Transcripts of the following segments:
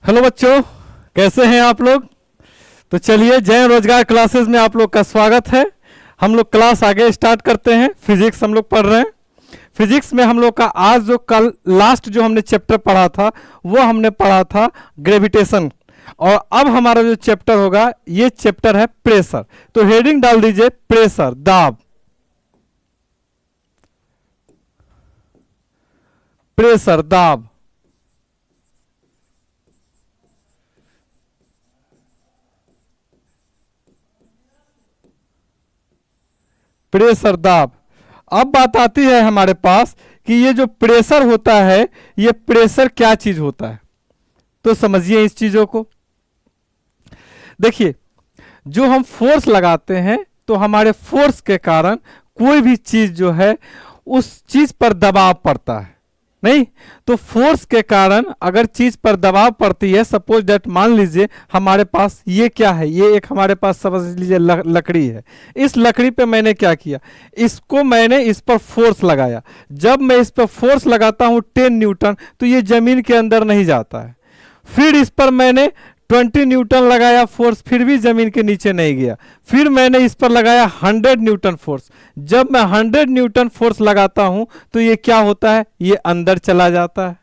Hello बच्चों, कैसे हैं आप लोग। तो चलिए जय रोजगार क्लासेस में आप लोग का स्वागत है। हम लोग क्लास आगे स्टार्ट करते हैं। फिजिक्स हम लोग पढ़ रहे हैं। फिजिक्स में हम लोग का आज जो कल लास्ट जो हमने चैप्टर पढ़ा था वो हमने पढ़ा था ग्रेविटेशन, और अब हमारा जो चैप्टर होगा ये चैप्टर है प्रेशर। तो हेडिंग डाल दीजिए प्रेशर, दाब। प्रेशर, दाब। प्रेशर, दाब। अब बात आती है हमारे पास कि ये जो प्रेशर होता है ये प्रेशर क्या चीज होता है। तो समझिए इस चीजों को। देखिए, जो हम फोर्स लगाते हैं तो हमारे फोर्स के कारण कोई भी चीज जो है उस चीज पर दबाव पड़ता है, नहीं। तो फोर्स के कारण अगर चीज पर दबाव पड़ती है, सपोज दैट मान लीजिए हमारे पास ये क्या है, ये एक हमारे पास समझ लीजिए लकड़ी है। इस लकड़ी पे मैंने क्या किया, इसको मैंने इस पर फोर्स लगाया। जब मैं इस पर फोर्स लगाता हूं 10 न्यूटन, तो ये जमीन के अंदर नहीं जाता है। फिर इस पर मैंने 20 न्यूटन लगाया फोर्स, फिर भी जमीन के नीचे नहीं गया। फिर मैंने इस पर लगाया 100 न्यूटन फोर्स। जब मैं 100 न्यूटन फोर्स लगाता हूं तो ये क्या होता है, ये अंदर चला जाता है,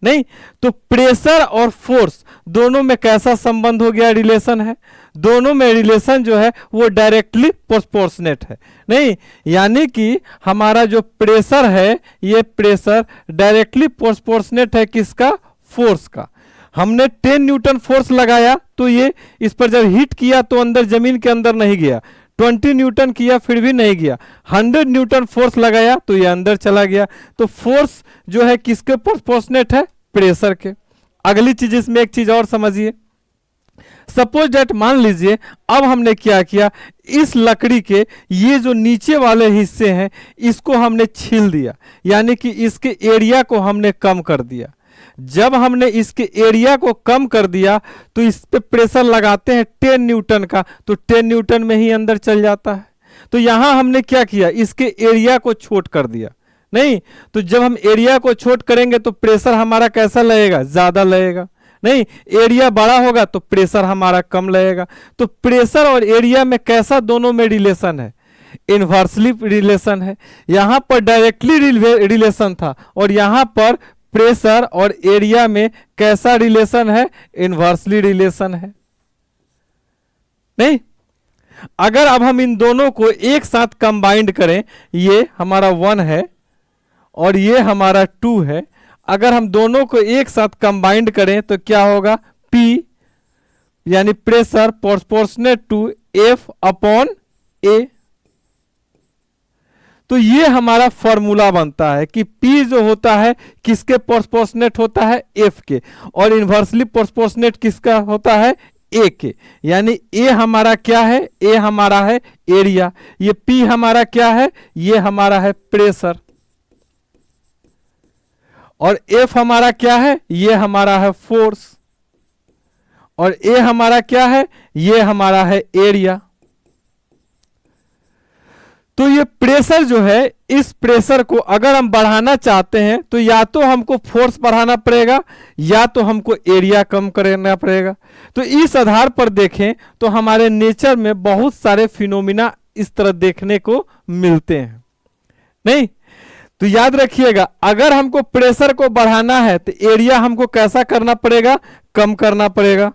नहीं। तो प्रेशर और फोर्स दोनों में कैसा संबंध हो गया, रिलेशन है। दोनों में रिलेशन जो है वो डायरेक्टली प्रोपोर्शनेट है, नहीं। यानी कि हमारा जो प्रेशर है ये प्रेशर डायरेक्टली प्रोपोर्शनेट है किसका, फोर्स का। हमने 10 न्यूटन फोर्स लगाया तो ये इस पर जब हिट किया तो अंदर जमीन के अंदर नहीं गया। 20 न्यूटन किया फिर भी नहीं गया। 100 न्यूटन फोर्स लगाया तो ये अंदर चला गया। तो फोर्स जो है किसके प्रोपोर्शनेट है, प्रेशर के। अगली चीज इसमें एक चीज और समझिए। सपोज दैट मान लीजिए अब हमने क्या किया, इस लकड़ी के ये जो नीचे वाले हिस्से हैं इसको हमने छील दिया, यानी कि इसके एरिया को हमने कम कर दिया। जब हमने इसके एरिया को कम कर दिया तो इस पे प्रेशर लगाते हैं 10 न्यूटन का, तो 10 न्यूटन में ही अंदर चल जाता है। तो यहां हमने क्या किया, इसके एरिया को छोट कर दिया, नहीं। तो जब हम एरिया को छोट करेंगे तो प्रेशर हमारा कैसा लगेगा, ज्यादा लगेगा, नहीं। एरिया बड़ा होगा तो प्रेशर हमारा कम लगेगा। तो प्रेशर और एरिया में कैसा दोनों में रिलेशन है, इनवर्सली रिलेशन है। यहां पर डायरेक्टली रिलेशन था और यहां पर प्रेशर और एरिया में कैसा रिलेशन है, इनवर्सली रिलेशन है, नहीं। अगर अब हम इन दोनों को एक साथ कंबाइंड करें, ये हमारा 1 है और ये हमारा 2 है। अगर हम दोनों को एक साथ कंबाइंड करें तो क्या होगा, P यानी pressure proportionate to F upon A। तो ये हमारा फॉर्मूला बनता है कि P जो होता है किसके प्रोपोर्शनेट होता है, F के, और इनवर्सली प्रोपोर्शनेट किसका होता है, A के। यानी A हमारा क्या है, A हमारा है एरिया, ये P हमारा क्या है, ये हमारा है प्रेशर, और F हमारा क्या है, ये हमारा है फोर्स, और A हमारा क्या है, ये हमारा है एरिया। तो ये प्रेशर जो है, इस प्रेशर को अगर हम बढ़ाना चाहते हैं तो या तो हमको फोर्स बढ़ाना पड़ेगा या तो हमको एरिया कम करना पड़ेगा। तो इस आधार पर देखें तो हमारे नेचर में बहुत सारे फिनोमिना इस तरह देखने को मिलते हैं, नहीं। तो याद रखिएगा, अगर हमको प्रेशर को बढ़ाना है तो एरिया हमको कैसा करना पड़ेगा, कम करना पड़ेगा।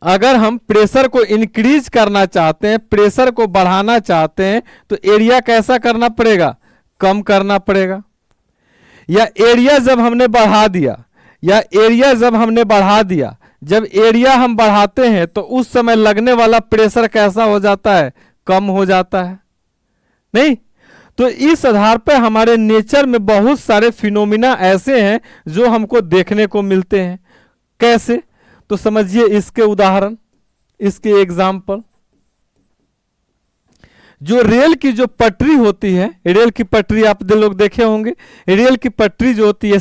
अगर हम प्रेशर को इंक्रीज करना चाहते हैं, प्रेशर को बढ़ाना चाहते हैं, तो एरिया कैसा करना पड़ेगा, कम करना पड़ेगा। या एरिया जब हमने बढ़ा दिया, जब एरिया हम बढ़ाते हैं तो उस समय लगने वाला प्रेशर कैसा हो जाता है, कम हो जाता है, नहीं। तो इस आधार पर हमारे नेचर में बहुत सारे फिनोमिना ऐसे हैं जो हमको देखने को मिलते हैं। कैसे, तो समझिए इसके उदाहरण, इसके एग्जाम्पल। जो रेल की जो पटरी होती है, रेल की पटरी आप लोग देखे होंगे। रेल की पटरी जो होती है,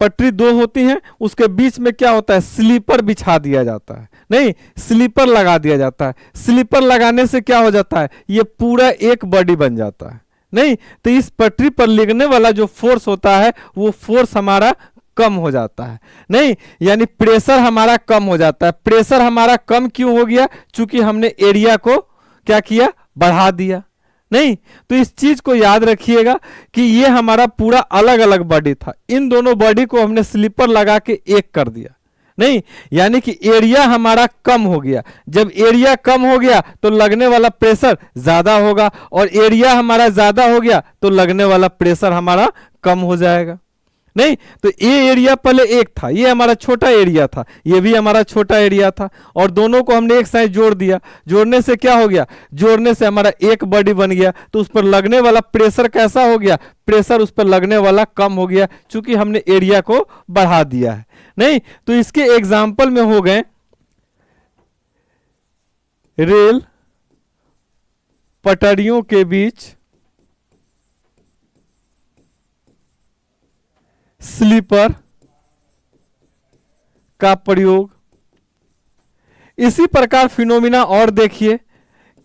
पटरी 2 होती है, उसके बीच में क्या होता है, स्लीपर बिछा दिया जाता है, नहीं, स्लीपर लगा दिया जाता है। स्लीपर लगाने से क्या हो जाता है, ये पूरा एक बॉडी बन जाता है, नहीं। तो इस पटरी पर लगने वाला जो फोर्स होता है वो फोर्स हमारा कम हो जाता है। नहीं, यानी प्रेशर हमारा कम हो जाता है। प्रेशर हमारा कम क्यों हो गया? चूंकि हमने एरिया को क्या किया, बढ़ा दिया। नहीं, तो इस चीज को याद रखिएगा कि ये हमारा पूरा अलग अलग बॉडी था, इन दोनों बॉडी को हमने स्लीपर लगा के एक कर दिया। नहीं, यानी कि एरिया हमारा कम हो गया। जब एरिया कम हो गया तो लगने वाला प्रेशर ज्यादा होगा, और एरिया हमारा ज्यादा हो गया तो लगने वाला प्रेशर हमारा कम हो जाएगा। नहीं, तो ये एरिया पहले एक था, ये हमारा छोटा एरिया था, ये भी हमारा छोटा एरिया था, और दोनों को हमने एक साथ जोड़ दिया। जोड़ने से क्या हो गया, जोड़ने से हमारा एक बॉडी बन गया। तो उस पर लगने वाला प्रेशर कैसा हो गया, प्रेशर उस पर लगने वाला कम हो गया, क्योंकि हमने एरिया को बढ़ा दिया है। नहीं, तो इसके एग्जाम्पल में हो गए रेल पटरियों के बीच स्लीपर का प्रयोग। इसी प्रकार फिनोमिना और देखिए,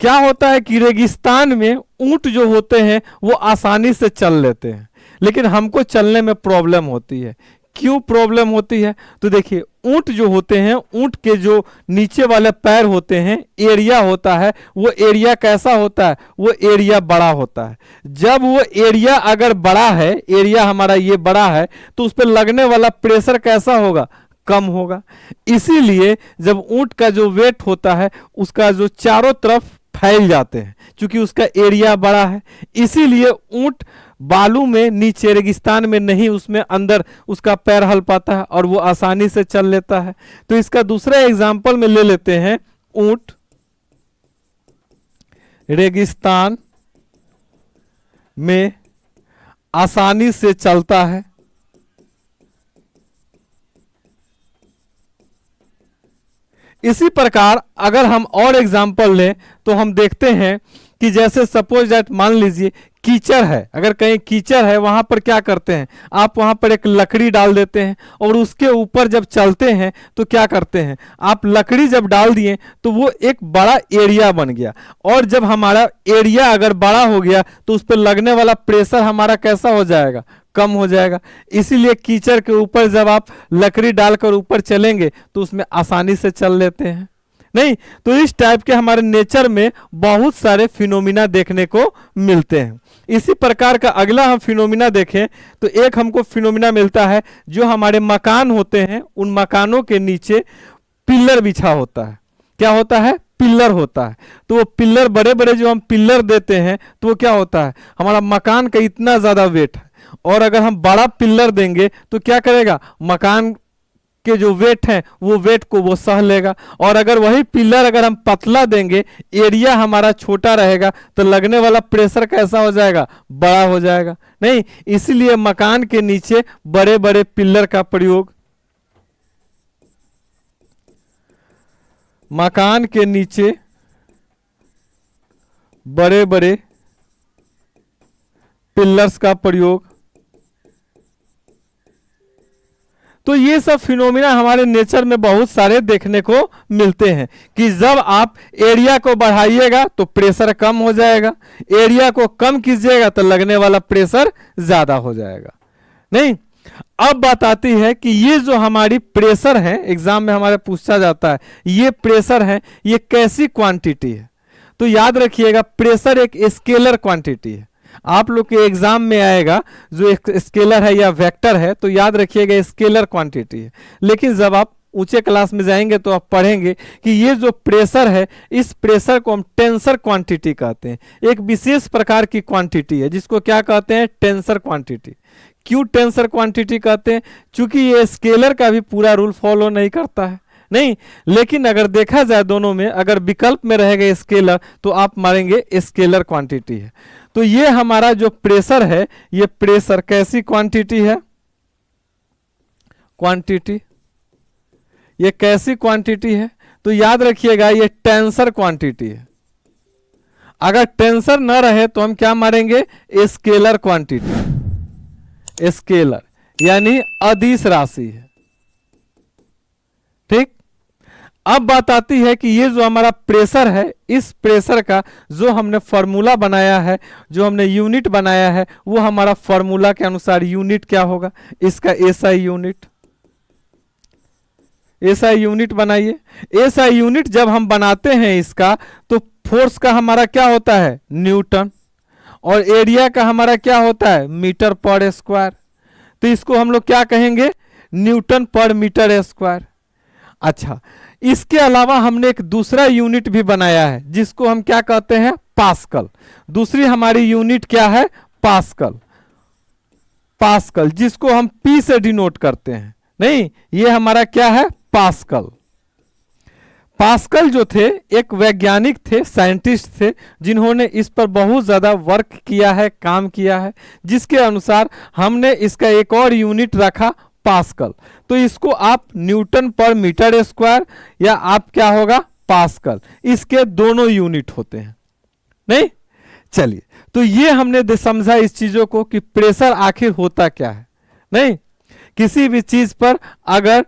क्या होता है कि रेगिस्तान में ऊंट जो होते हैं वो आसानी से चल लेते हैं, लेकिन हमको चलने में प्रॉब्लम होती है। क्यों प्रॉब्लम होती है? तो देखिए, ऊंट जो होते हैं, ऊंट के जो नीचे वाले पैर होते हैं, एरिया होता है, वो एरिया कैसा होता है, वो एरिया बड़ा होता है। जब वो एरिया अगर बड़ा है, एरिया हमारा ये बड़ा है, तो उस पर लगने वाला प्रेशर कैसा होगा, कम होगा। इसीलिए जब ऊंट का जो वेट होता है उसका जो चारों तरफ फैल जाते हैं, क्योंकि उसका एरिया बड़ा है। इसीलिए ऊंट बालू में नीचे रेगिस्तान में नहीं, उसमें अंदर उसका पैर हल पाता है और वो आसानी से चल लेता है। तो इसका दूसरा एग्जांपल में ले लेते हैं, ऊंट रेगिस्तान में आसानी से चलता है। इसी प्रकार अगर हम और एग्जांपल लें तो हम देखते हैं कि जैसे सपोज दैट मान लीजिए कीचड़ है, अगर कहीं कीचड़ है वहां पर क्या करते हैं, आप वहां पर एक लकड़ी डाल देते हैं और उसके ऊपर जब चलते हैं तो क्या करते हैं, आप लकड़ी जब डाल दिए तो वो एक बड़ा एरिया बन गया, और जब हमारा एरिया अगर बड़ा हो गया तो उस पर लगने वाला प्रेशर हमारा कैसा हो जाएगा, कम हो जाएगा। इसीलिए कीचड़ के ऊपर जब आप लकड़ी डालकर ऊपर चलेंगे तो उसमें आसानी से चल लेते हैं। नहीं, तो इस टाइप के हमारे नेचर में बहुत सारे फिनोमिना देखने को मिलते हैं। इसी प्रकार का अगला हम फिनोमिना देखें तो एक हमको फिनोमिना मिलता है, जो हमारे मकान होते हैं उन मकानों के नीचे पिल्लर बिछा होता है। क्या होता है, पिल्लर होता है। तो वो पिल्लर, बड़े बड़े जो हम पिल्लर देते हैं तो वो क्या होता है, हमारा मकान का इतना ज्यादा वेट है, और अगर हम बड़ा पिल्लर देंगे तो क्या करेगा, मकान के जो वेट है वो वेट को वो सह लेगा। और अगर वही पिल्लर अगर हम पतला देंगे, एरिया हमारा छोटा रहेगा, तो लगने वाला प्रेशर कैसा हो जाएगा, बड़ा हो जाएगा। नहीं, इसीलिए मकान के नीचे बड़े बड़े पिल्लर का प्रयोग, मकान के नीचे बड़े बड़े पिल्लर्स का प्रयोग। तो ये सब फिनोमिना हमारे नेचर में बहुत सारे देखने को मिलते हैं कि जब आप एरिया को बढ़ाइएगा तो प्रेशर कम हो जाएगा, एरिया को कम कीजिएगा तो लगने वाला प्रेशर ज्यादा हो जाएगा। नहीं, अब बात आती है कि ये जो हमारी प्रेशर है, एग्जाम में हमारे पूछा जाता है ये प्रेशर है, ये कैसी क्वांटिटी है। तो याद रखिएगा, प्रेशर एक स्केलर क्वांटिटी है। आप लोग के एग्जाम में आएगा जो एक स्केलर है या वेक्टर है, तो याद रखिएगा स्केलर क्वांटिटी है। लेकिन जब आप ऊंचे क्लास में जाएंगे तो आप पढ़ेंगे कि ये जो प्रेशर है, इस प्रेशर को हम टेंसर क्वांटिटी कहते हैं। एक विशेष प्रकार की क्वांटिटी है जिसको क्या कहते हैं, टेंसर क्वांटिटी। क्यों टेंसर क्वांटिटी कहते हैं, क्योंकि ये स्केलर का भी पूरा रूल फॉलो नहीं करता है। नहीं, लेकिन अगर देखा जाए दोनों में, अगर विकल्प में रहेगा स्केलर तो आप मारेंगे स्केलर क्वांटिटी है। तो ये हमारा जो प्रेशर है, ये प्रेशर कैसी क्वांटिटी है, क्वांटिटी, ये कैसी क्वांटिटी है, तो याद रखिएगा ये टेंसर क्वांटिटी है। अगर टेंसर न रहे तो हम क्या मारेंगे, स्केलर क्वांटिटी। स्केलर यानी अदिश राशि है, ठीक। अब बात आती है कि ये जो हमारा प्रेशर है, इस प्रेशर का जो हमने फॉर्मूला बनाया है, जो हमने यूनिट बनाया है, वो हमारा फॉर्मूला के अनुसार यूनिट क्या होगा, इसका एसआई यूनिट। एसआई यूनिट बनाइए। एसआई यूनिट जब हम बनाते हैं इसका, तो फोर्स का हमारा क्या होता है, न्यूटन, और एरिया का हमारा क्या होता है, मीटर पर स्क्वायर। तो इसको हम लोग क्या कहेंगे, न्यूटन पर मीटर स्क्वायर। अच्छा, इसके अलावा हमने एक दूसरा यूनिट भी बनाया है, जिसको हम क्या कहते हैं, पास्कल। दूसरी हमारी यूनिट क्या है, पास्कल। पास्कल, जिसको हम पी से डिनोट करते हैं। नहीं, ये हमारा क्या है, पास्कल। पास्कल जो थे एक वैज्ञानिक थे, साइंटिस्ट थे, जिन्होंने इस पर बहुत ज़्यादा वर्क किया है, काम किया है, जिसके अनुसार हमने इसका एक और यूनिट रखा, पास्कल। तो इसको आप न्यूटन पर मीटर स्क्वायर या आप क्या होगा, पास्कल, इसके दोनों यूनिट होते हैं। नहीं, चलिए, तो ये हमने समझा इस चीज़ों को कि प्रेशर आखिर होता क्या है। नहीं, किसी भी चीज़ पर अगर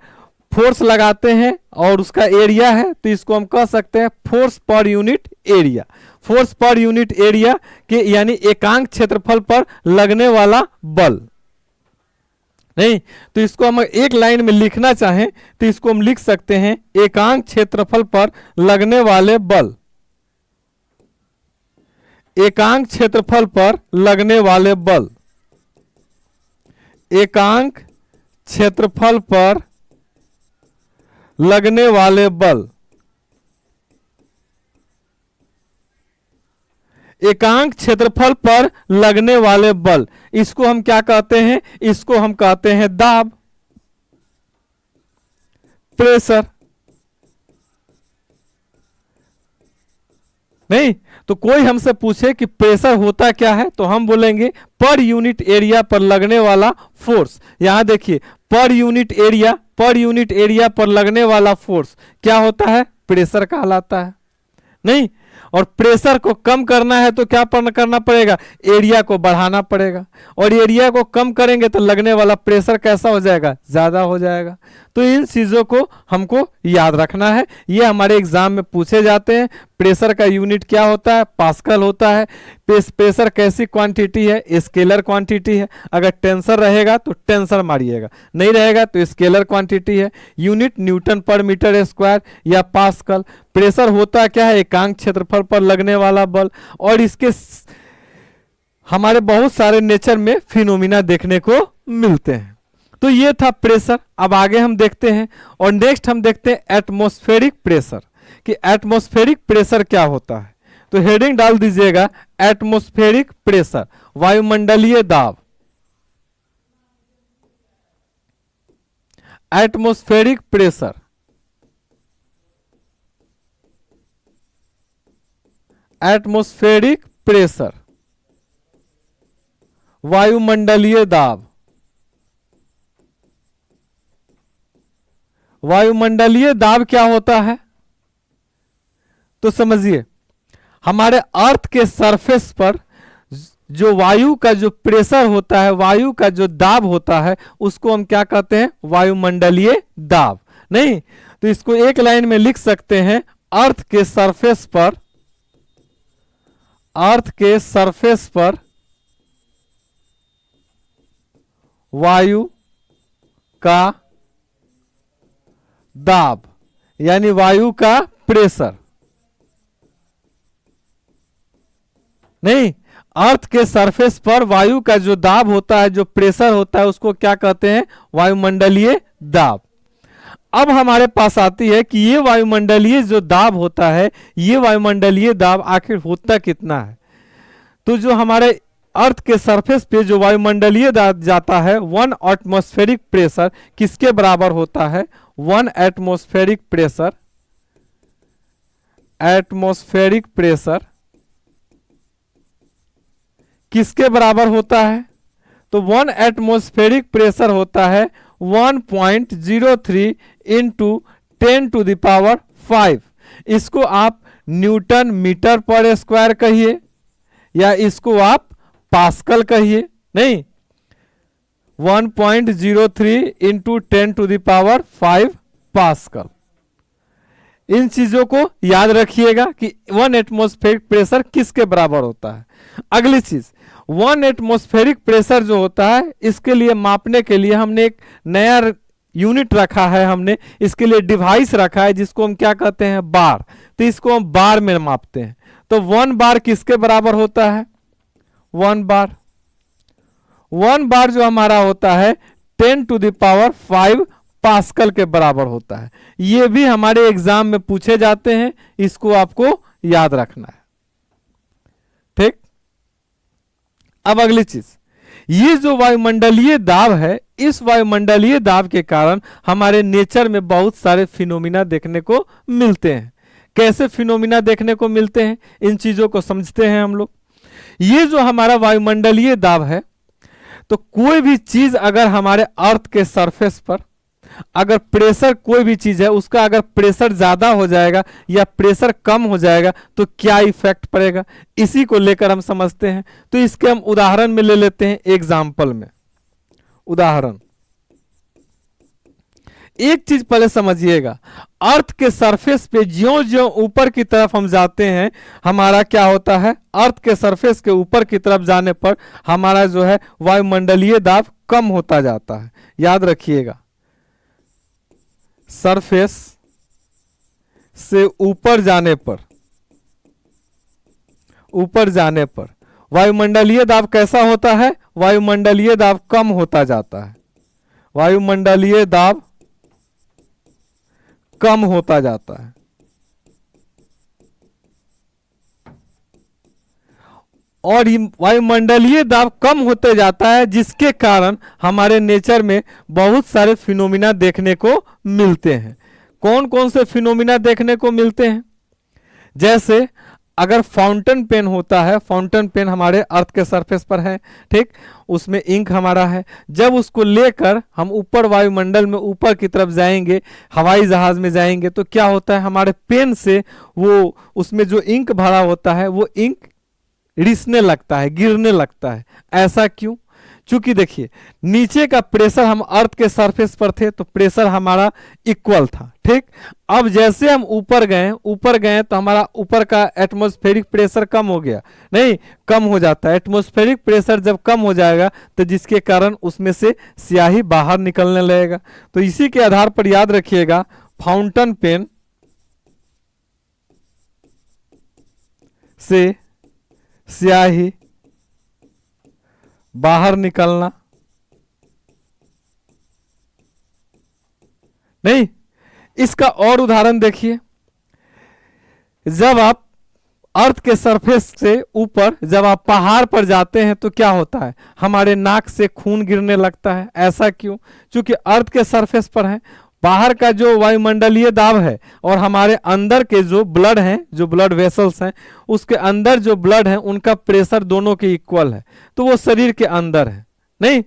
फोर्स लगाते हैं और उसका एरिया है, तो इसको हम कह सकते हैं force per unit area. Force per unit area के यानी एकांक क्षेत्रफल पर लगने वाला बल। नहीं, तो इसको हम एक लाइन में लिखना चाहें तो इसको हम लिख सकते हैं एकांक क्षेत्रफल पर लगने वाले बल। एकांक क्षेत्रफल पर लगने वाले बल। एकांक क्षेत्रफल पर लगने वाले बल। एकांक क्षेत्रफल पर लगने वाले बल, इसको हम क्या कहते हैं, इसको हम कहते हैं दाब, प्रेशर। नहीं, तो कोई हमसे पूछे कि प्रेशर होता क्या है, तो हम बोलेंगे पर यूनिट एरिया पर लगने वाला फोर्स। यहां देखिए, per unit area, per unit area पर लगने वाला फोर्स क्या होता है, प्रेशर कहलाता है। नहीं, और प्रेशर को कम करना है तो क्या करना पड़ेगा, एरिया को बढ़ाना पड़ेगा, और एरिया को कम करेंगे तो लगने वाला प्रेशर कैसा हो जाएगा, ज्यादा हो जाएगा। तो इन चीजों को हमको याद रखना है, ये हमारे एग्जाम में पूछे जाते हैं। प्रेशर का यूनिट क्या होता है, पास्कल होता है। प्रेशर कैसी क्वांटिटी है, स्केलर क्वांटिटी है। अगर टेंसर रहेगा तो टेंसर मारिएगा, नहीं रहेगा तो स्केलर क्वांटिटी है। यूनिट न्यूटन पर मीटर स्क्वायर या पास्कल। प्रेशर होता क्या है, एकांक क्षेत्रफल पर लगने वाला बल, और इसके हमारे बहुत सारे नेचर में फिनोमिना देखने को मिलते हैं। तो ये था प्रेशर। अब आगे हम देखते हैं, और नेक्स्ट हम देखते हैं एटमॉस्फेरिक प्रेशर, कि एटमॉस्फेरिक प्रेशर क्या होता है। तो हेडिंग डाल दीजिएगा एटमॉस्फेरिक प्रेशर, वायुमंडलीय दाब। एटमॉस्फेरिक प्रेशर, एटमॉस्फेरिक प्रेशर, वायुमंडलीय दाब। वायुमंडलीय दाब क्या होता है, तो समझिए, हमारे अर्थ के सरफेस पर जो वायु का जो प्रेशर होता है, वायु का जो दाब होता है, उसको हम क्या कहते हैं, वायुमंडलीय दाब। नहीं, तो इसको एक लाइन में लिख सकते हैं, अर्थ के सरफेस पर, अर्थ के सरफेस पर वायु का दाब, यानी वायु का प्रेशर। नहीं, अर्थ के सरफेस पर वायु का जो दाब होता है, जो प्रेशर होता है, उसको क्या कहते हैं, वायुमंडलीय दाब। अब हमारे पास आती है कि ये वायुमंडलीय जो दाब होता है, ये वायुमंडलीय दाब आखिर होता कितना है। तो जो हमारे अर्थ के सरफेस पे जो वायुमंडलीय दाब जाता है, 1 एटमॉस्फेरिक प्रेशर किसके बराबर होता है, 1 एटमॉस्फेरिक प्रेशर, एटमॉस्फेरिक प्रेशर किसके बराबर होता है, तो 1 एटमॉस्फेरिक प्रेशर होता है 1.03 इंटू 10⁵। इसको आप न्यूटन मीटर पर स्क्वायर कहिए, या इसको आप पास्कल कहिए। नहीं, 1.03 इंटू 10⁵ पास्कल। इन चीजों को याद रखिएगा कि 1 एटमॉस्फेरिक प्रेशर किसके बराबर होता है। अगली चीज, 1 एटमॉस्फेरिक प्रेशर जो होता है, इसके लिए मापने के लिए हमने एक नया यूनिट रखा है, हमने इसके लिए डिवाइस रखा है जिसको हम क्या कहते हैं, बार। तो इसको हम बार में मापते हैं। तो 1 बार किसके बराबर होता है, 1 बार, 1 बार जो हमारा होता है 10⁵ पास्कल के बराबर होता है। ये भी हमारे एग्जाम में पूछे जाते हैं, इसको आपको याद रखना है, ठीक। अब अगली चीज, ये जो वायुमंडलीय दाब है, इस वायुमंडलीय दाब के कारण हमारे नेचर में बहुत सारे फिनोमिना देखने को मिलते हैं। कैसे फिनोमिना देखने को मिलते हैं, इन चीजों को समझते हैं हम लोग। ये जो हमारा वायुमंडलीय दाब है, तो कोई भी चीज अगर हमारे अर्थ के सरफेस पर अगर प्रेशर, कोई भी चीज है उसका अगर प्रेशर ज्यादा हो जाएगा या प्रेशर कम हो जाएगा तो क्या इफेक्ट पड़ेगा, इसी को लेकर हम समझते हैं। तो इसके हम उदाहरण में ले लेते हैं, एग्जाम्पल में। उदाहरण, एक चीज पहले समझिएगा, अर्थ के सरफेस पे ज्यों ज्यों ऊपर की तरफ हम जाते हैं, हमारा क्या होता है, अर्थ के सरफेस के ऊपर की तरफ जाने पर हमारा जो है वायुमंडलीय दाब कम होता जाता है। याद रखिएगा, सरफेस से ऊपर जाने पर वायुमंडलीय दाब कैसा होता है, वायुमंडलीय दाब कम होता जाता है, वायुमंडलीय दाब कम होता जाता है। और वायुमंडलीय दाब कम होते जाता है, जिसके कारण हमारे नेचर में बहुत सारे फिनोमिना देखने को मिलते हैं। कौन कौन से फिनोमिना देखने को मिलते हैं, जैसे अगर फाउंटेन पेन होता है, फाउंटेन पेन हमारे अर्थ के सरफेस पर है, ठीक, उसमें इंक हमारा है। जब उसको लेकर हम ऊपर वायुमंडल में ऊपर की तरफ जाएंगे, हवाई जहाज में जाएंगे, तो क्या होता है, हमारे पेन से वो उसमें जो इंक भरा होता है वो इंक रिसने लगता है, गिरने लगता है। ऐसा क्यों, चूंकि देखिए नीचे का प्रेशर, हम अर्थ के सरफेस पर थे तो प्रेशर हमारा इक्वल था, ठीक। अब जैसे हम ऊपर गए तो हमारा ऊपर का एटमॉस्फेरिक प्रेशर कम हो गया, नहीं, कम हो जाता है। एटमॉस्फेरिक प्रेशर जब कम हो जाएगा तो जिसके कारण उसमें से स्याही बाहर निकलने लगेगा। तो इसी के आधार पर याद रखिएगा, फाउंटेन पेन से स्याही बाहर निकलना नहीं। इसका और उदाहरण देखिए, जब आप अर्थ के सरफेस से ऊपर जब आप पहाड़ पर जाते हैं तो क्या होता है, हमारे नाक से खून गिरने लगता है। ऐसा क्यों, क्योंकि अर्थ के सरफेस पर है, बाहर का जो वायुमंडलीय दाब है और हमारे अंदर के जो ब्लड हैं, जो ब्लड वेसल्स हैं, उसके अंदर जो ब्लड है उनका प्रेशर दोनों के इक्वल है, तो वो शरीर के अंदर है, नहीं।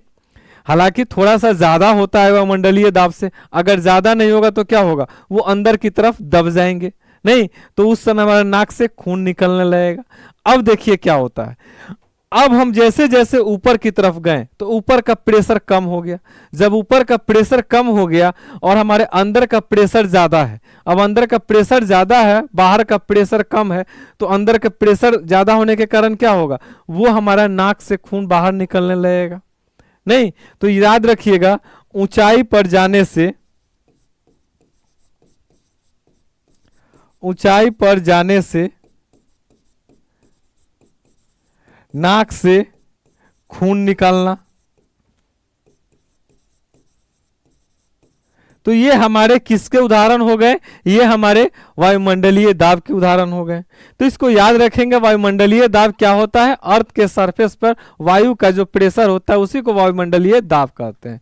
हालांकि थोड़ा सा ज्यादा होता है वायुमंडलीय दाब से, अगर ज्यादा नहीं होगा तो क्या होगा, वो अंदर की तरफ दब जाएंगे, नहीं, तो उस समय हमारे नाक से खून निकलने लगेगा। अब देखिए क्या होता है, अब हम जैसे जैसे ऊपर की तरफ गए तो ऊपर का प्रेशर कम हो गया। जब ऊपर का प्रेशर कम हो गया और हमारे अंदर का प्रेशर ज्यादा है, अब अंदर का प्रेशर ज्यादा है, बाहर का प्रेशर कम है, तो अंदर का प्रेशर ज्यादा होने के कारण क्या होगा, वो हमारा नाक से खून बाहर निकलने लगेगा, नहीं। तो याद रखिएगा, ऊंचाई पर जाने से नाक से खून निकालना, तो ये हमारे किसके उदाहरण हो गए, ये हमारे वायुमंडलीय दाब के उदाहरण हो गए। तो इसको याद रखेंगे, वायुमंडलीय दाब क्या होता है, अर्थ के सरफेस पर वायु का जो प्रेशर होता है उसी को वायुमंडलीय दाब कहते हैं।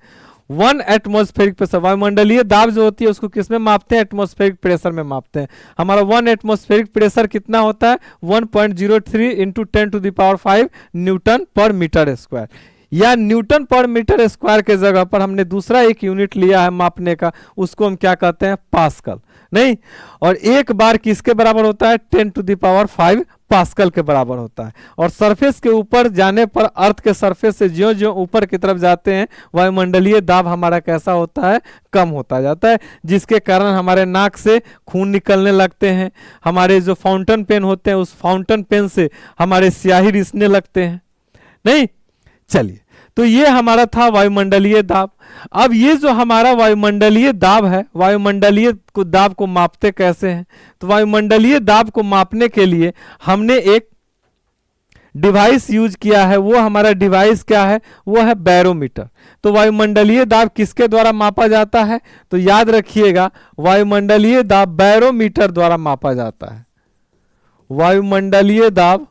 1 एटमॉस्फेरिक प्रेशर, वायुमंडलीय दाब जो होती है उसको किसमें मापते हैं, एटमॉस्फेरिक प्रेशर में मापते हैं। हमारा 1 एटमॉस्फेरिक प्रेशर कितना होता है, 1.03 इंटू 10⁵ न्यूटन पर मीटर स्क्वायर, या न्यूटन पर मीटर स्क्वायर के जगह पर हमने दूसरा एक यूनिट लिया है मापने का, उसको हम क्या कहते हैं, पास्कल, नहीं। और एक बार किसके बराबर होता है, 10⁵ पास्कल के बराबर होता है। और सरफेस के ऊपर जाने पर, अर्थ के सरफेस से ज्यों ज्यों ऊपर की तरफ जाते हैं, वायुमंडलीय दाब हमारा कैसा होता है, कम होता जाता है, जिसके कारण हमारे नाक से खून निकलने लगते हैं, हमारे जो फाउंटेन पेन होते हैं उस फाउंटेन पेन से हमारे स्याही रिसने लगते हैं। नहीं, चलिए, तो ये हमारा था वायुमंडलीय दाब। अब ये जो हमारा वायुमंडलीय दाब है, वायुमंडलीय दाब को मापते कैसे हैं? तो वायुमंडलीय दाब को मापने के लिए हमने एक डिवाइस यूज किया है। वो हमारा डिवाइस क्या है? वो है बैरोमीटर। तो वायुमंडलीय दाब किसके द्वारा मापा जाता है? तो याद रखिएगा, वायुमंडलीय दाब बैरोमीटर द्वारा मापा जाता है। वायुमंडलीय दाब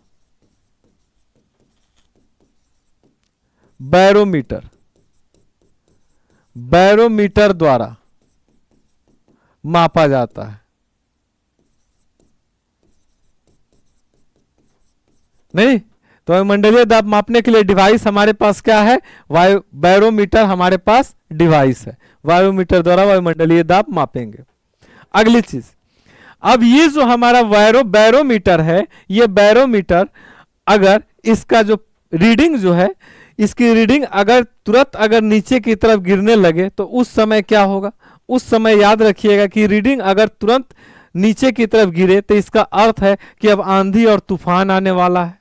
बैरोमीटर, बैरोमीटर द्वारा मापा जाता है। नहीं, तो वायुमंडलीय दाब मापने के लिए डिवाइस हमारे पास क्या है? बैरोमीटर हमारे पास डिवाइस है। वायुमीटर द्वारा वायुमंडलीय दाब मापेंगे। अगली चीज, अब ये जो हमारा बैरोमीटर है, ये बैरोमीटर अगर इसका जो रीडिंग जो है, इसकी रीडिंग अगर तुरंत अगर नीचे की तरफ गिरने लगे तो उस समय क्या होगा? उस समय याद रखिएगा कि रीडिंग अगर तुरंत नीचे की तरफ गिरे तो इसका अर्थ है कि अब आंधी और तूफान आने वाला है।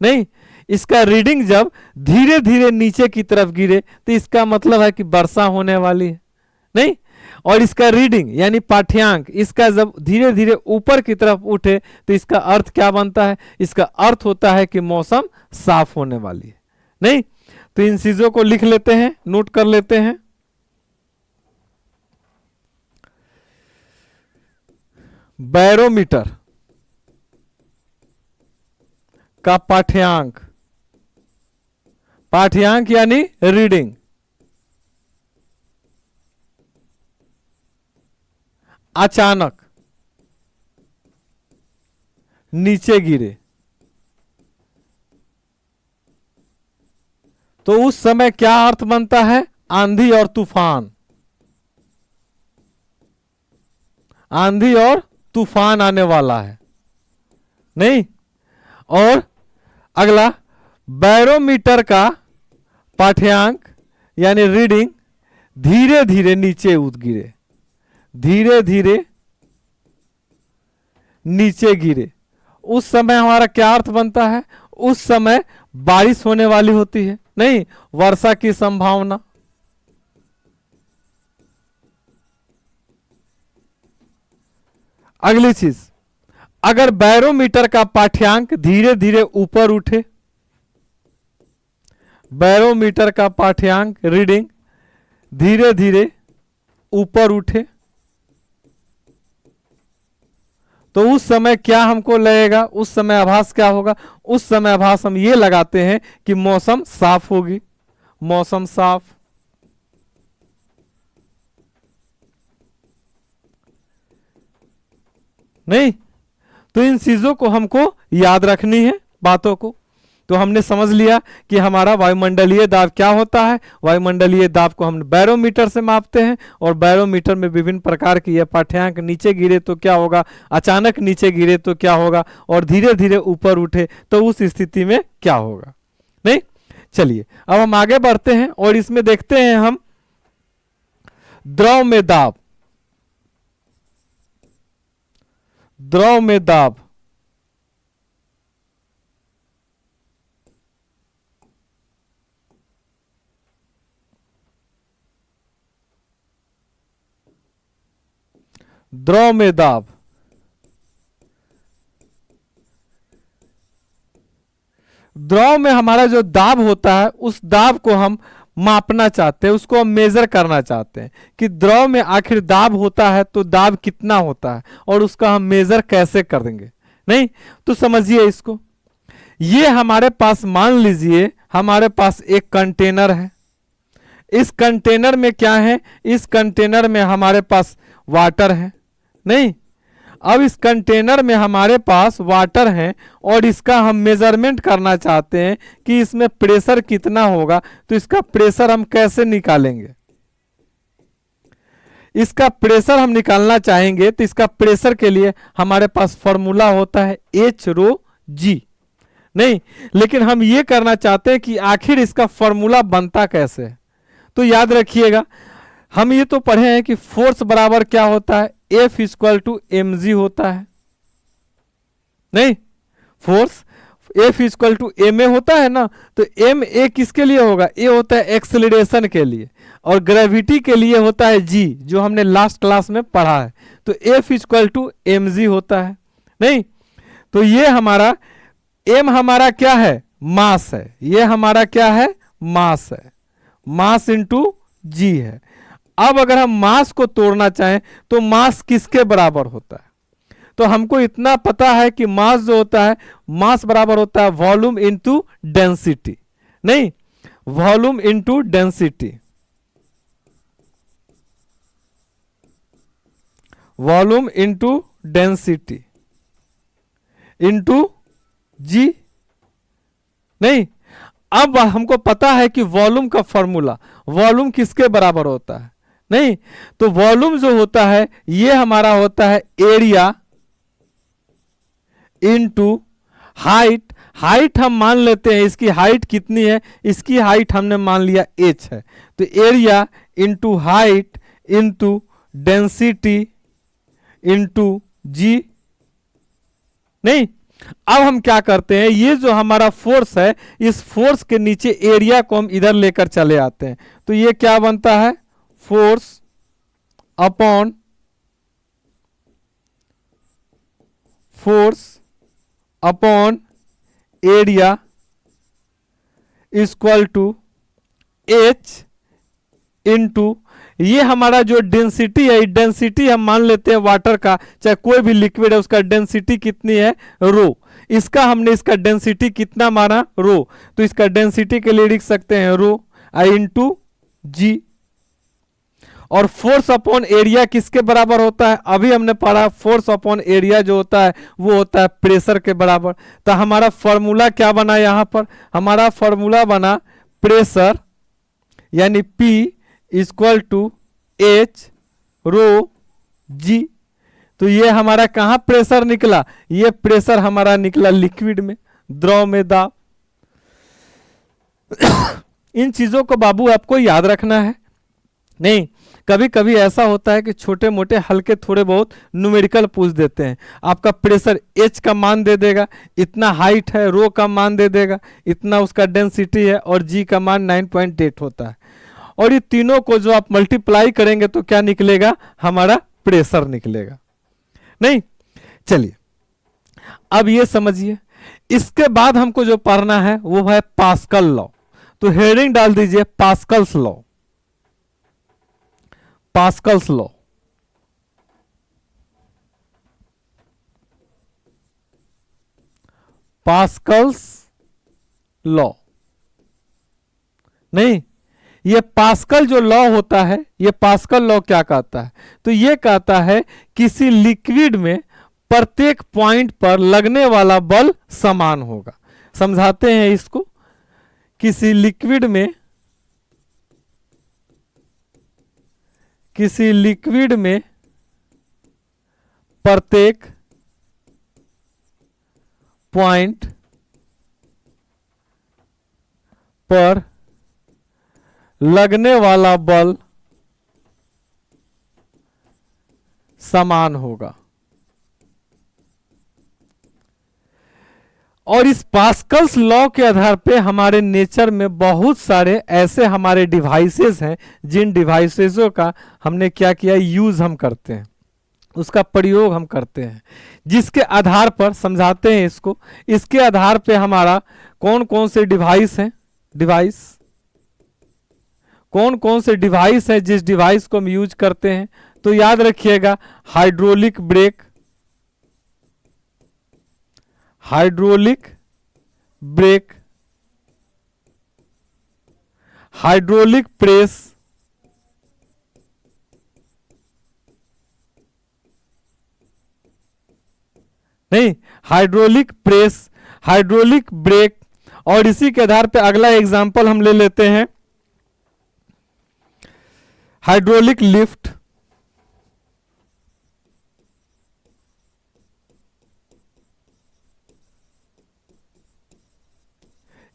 नहीं, इसका रीडिंग जब धीरे धीरे नीचे की तरफ गिरे तो इसका मतलब है कि वर्षा होने वाली है। नहीं, और इसका रीडिंग यानी पाठ्यांक इसका जब धीरे धीरे ऊपर की तरफ उठे तो इसका अर्थ क्या बनता है? इसका अर्थ होता है कि मौसम साफ होने वाली है। नहीं, तो इन चीजों को लिख लेते हैं, नोट कर लेते हैं। बैरोमीटर का पाठ्यांक, पाठ्यांक यानी रीडिंग, अचानक नीचे गिरे तो उस समय क्या अर्थ बनता है? आंधी और तूफान, आंधी और तूफान आने वाला है। नहीं, और अगला, बैरोमीटर का पाठ्यांक यानी रीडिंग धीरे धीरे नीचे गिरे, धीरे धीरे नीचे गिरे, उस समय हमारा क्या अर्थ बनता है? उस समय बारिश होने वाली होती है। नहीं, वर्षा की संभावना। अगली चीज, अगर बैरोमीटर का पाठ्यांक धीरे धीरे ऊपर उठे, बैरोमीटर का पाठ्यांक रीडिंग धीरे धीरे ऊपर उठे तो उस समय क्या हमको लगेगा? उस समय आभास क्या होगा? उस समय आभास हम ये लगाते हैं कि मौसम साफ होगी, मौसम साफ। नहीं, तो इन चीजों को हमको याद रखनी है, बातों को। तो हमने समझ लिया कि हमारा वायुमंडलीय दाब क्या होता है। वायुमंडलीय दाब को हम बैरोमीटर से मापते हैं और बैरोमीटर में विभिन्न प्रकार की, यह पाठ्यांक नीचे गिरे तो क्या होगा, अचानक नीचे गिरे तो क्या होगा, और धीरे धीरे ऊपर उठे तो उस स्थिति में क्या होगा। नहीं, चलिए अब हम आगे बढ़ते हैं और इसमें देखते हैं हम द्रव में दाब, द्रव में दाब। द्रव में दाब, द्रव में हमारा जो दाब होता है उस दाब को हम मापना चाहते हैं, उसको हम मेजर करना चाहते हैं कि द्रव में आखिर दाब होता है तो दाब कितना होता है और उसका हम मेजर कैसे करेंगे। नहीं, तो समझिए इसको। ये हमारे पास, मान लीजिए हमारे पास एक कंटेनर है। इस कंटेनर में क्या है? इस कंटेनर में हमारे पास वाटर है। नहीं, अब इस कंटेनर में हमारे पास वाटर है और इसका हम मेजरमेंट करना चाहते हैं कि इसमें प्रेशर कितना होगा। तो इसका प्रेशर हम कैसे निकालेंगे? इसका प्रेशर हम निकालना चाहेंगे तो इसका प्रेशर के लिए हमारे पास फॉर्मूला होता है H रो जी। नहीं, लेकिन हम ये करना चाहते हैं कि आखिर इसका फॉर्मूला बनता कैसे है। तो याद रखिएगा, हम ये तो पढ़े हैं कि फोर्स बराबर क्या होता है, F इक्वल टू mg होता है। नहीं, force F equal to M A होता है ना, तो एम ए किसके लिए होगा, ए होता है एक्सेलरेशन के लिए, और ग्रेविटी के लिए होता है जी, जो हमने लास्ट क्लास में पढ़ा है। तो F equal to M G होता है। नहीं, तो ये हमारा एम हमारा क्या है, मास है, ये हमारा क्या है, मास है, मास इंटू जी है। अब अगर हम मास को तोड़ना चाहें तो मास किसके बराबर होता है, तो हमको इतना पता है कि मास जो होता है, मास बराबर होता है वॉल्यूम इनटू डेंसिटी। नहीं, volume into density, volume into density into g. नहीं, अब हमको पता है कि वॉल्यूम का फॉर्मूला, वॉल्यूम किसके बराबर होता है। नहीं, तो वॉल्यूम जो होता है ये हमारा होता है एरिया इनटू हाइट। हाइट हम मान लेते हैं, इसकी हाइट कितनी है, इसकी हाइट हमने मान लिया h है, तो area into height into density into g. नहीं, अब हम क्या करते हैं, ये जो हमारा फोर्स है, इस फोर्स के नीचे एरिया को हम इधर लेकर चले आते हैं, तो ये क्या बनता है, force upon force upon area equal to H into, ये हमारा जो डेंसिटी है, डेंसिटी हम मान लेते हैं वाटर का, चाहे कोई भी लिक्विड है उसका डेंसिटी कितनी है, रो। इसका हमने इसका डेंसिटी कितना माना, रो, तो इसका डेंसिटी के लिए लिख सकते हैं रो आई इंटू जी। और फोर्स अपॉन एरिया किसके बराबर होता है, अभी हमने पढ़ा फोर्स अपॉन एरिया जो होता है वो होता है प्रेशर के बराबर। तो हमारा फॉर्मूला क्या बना, यहां पर हमारा फॉर्मूला बना प्रेशर यानी P इक्वल टू एच रो जी। तो ये हमारा कहां प्रेशर निकला, ये प्रेशर हमारा निकला लिक्विड में, द्रव में दाब। इन चीजों को बाबू आपको याद रखना है। नहीं, कभी कभी ऐसा होता है कि छोटे मोटे हल्के थोड़े बहुत न्यूमेरिकल पूछ देते हैं, आपका प्रेशर H का मान दे देगा, इतना हाइट है, रो का मान दे देगा, इतना उसका डेंसिटी है, और G का मान 9.8 होता है, और ये तीनों को जो आप मल्टीप्लाई करेंगे तो क्या निकलेगा, हमारा प्रेशर निकलेगा। नहीं, चलिए अब ये समझिए, इसके बाद हमको जो पढ़ना है वो है पास्कल लॉ। तो हेडिंग डाल दीजिए Pascal's law, Pascal's law. Pascal's law. नहीं, ये पास्कल जो लॉ होता है, ये पास्कल लॉ क्या कहता है, तो ये कहता है किसी लिक्विड में प्रत्येक पॉइंट पर लगने वाला बल समान होगा। समझाते हैं इसको, किसी लिक्विड में, किसी लिक्विड में प्रत्येक पॉइंट पर लगने वाला बल समान होगा। और इस पास्कल्स लॉ के आधार पे हमारे नेचर में बहुत सारे ऐसे हमारे डिवाइसेस हैं, जिन डिवाइसेसों का हमने क्या किया, यूज हम करते हैं, उसका प्रयोग हम करते हैं, जिसके आधार पर समझाते हैं इसको। इसके आधार पे हमारा कौन कौन से डिवाइस हैं, डिवाइस कौन कौन से डिवाइस है जिस डिवाइस को हम यूज करते हैं, तो याद रखिएगा hydraulic brake, hydraulic brake, hydraulic press, नहीं, हाइड्रोलिक प्रेस, हाइड्रोलिक ब्रेक। और इसी के आधार पे अगला एग्जांपल हम ले लेते हैं हाइड्रोलिक लिफ्ट,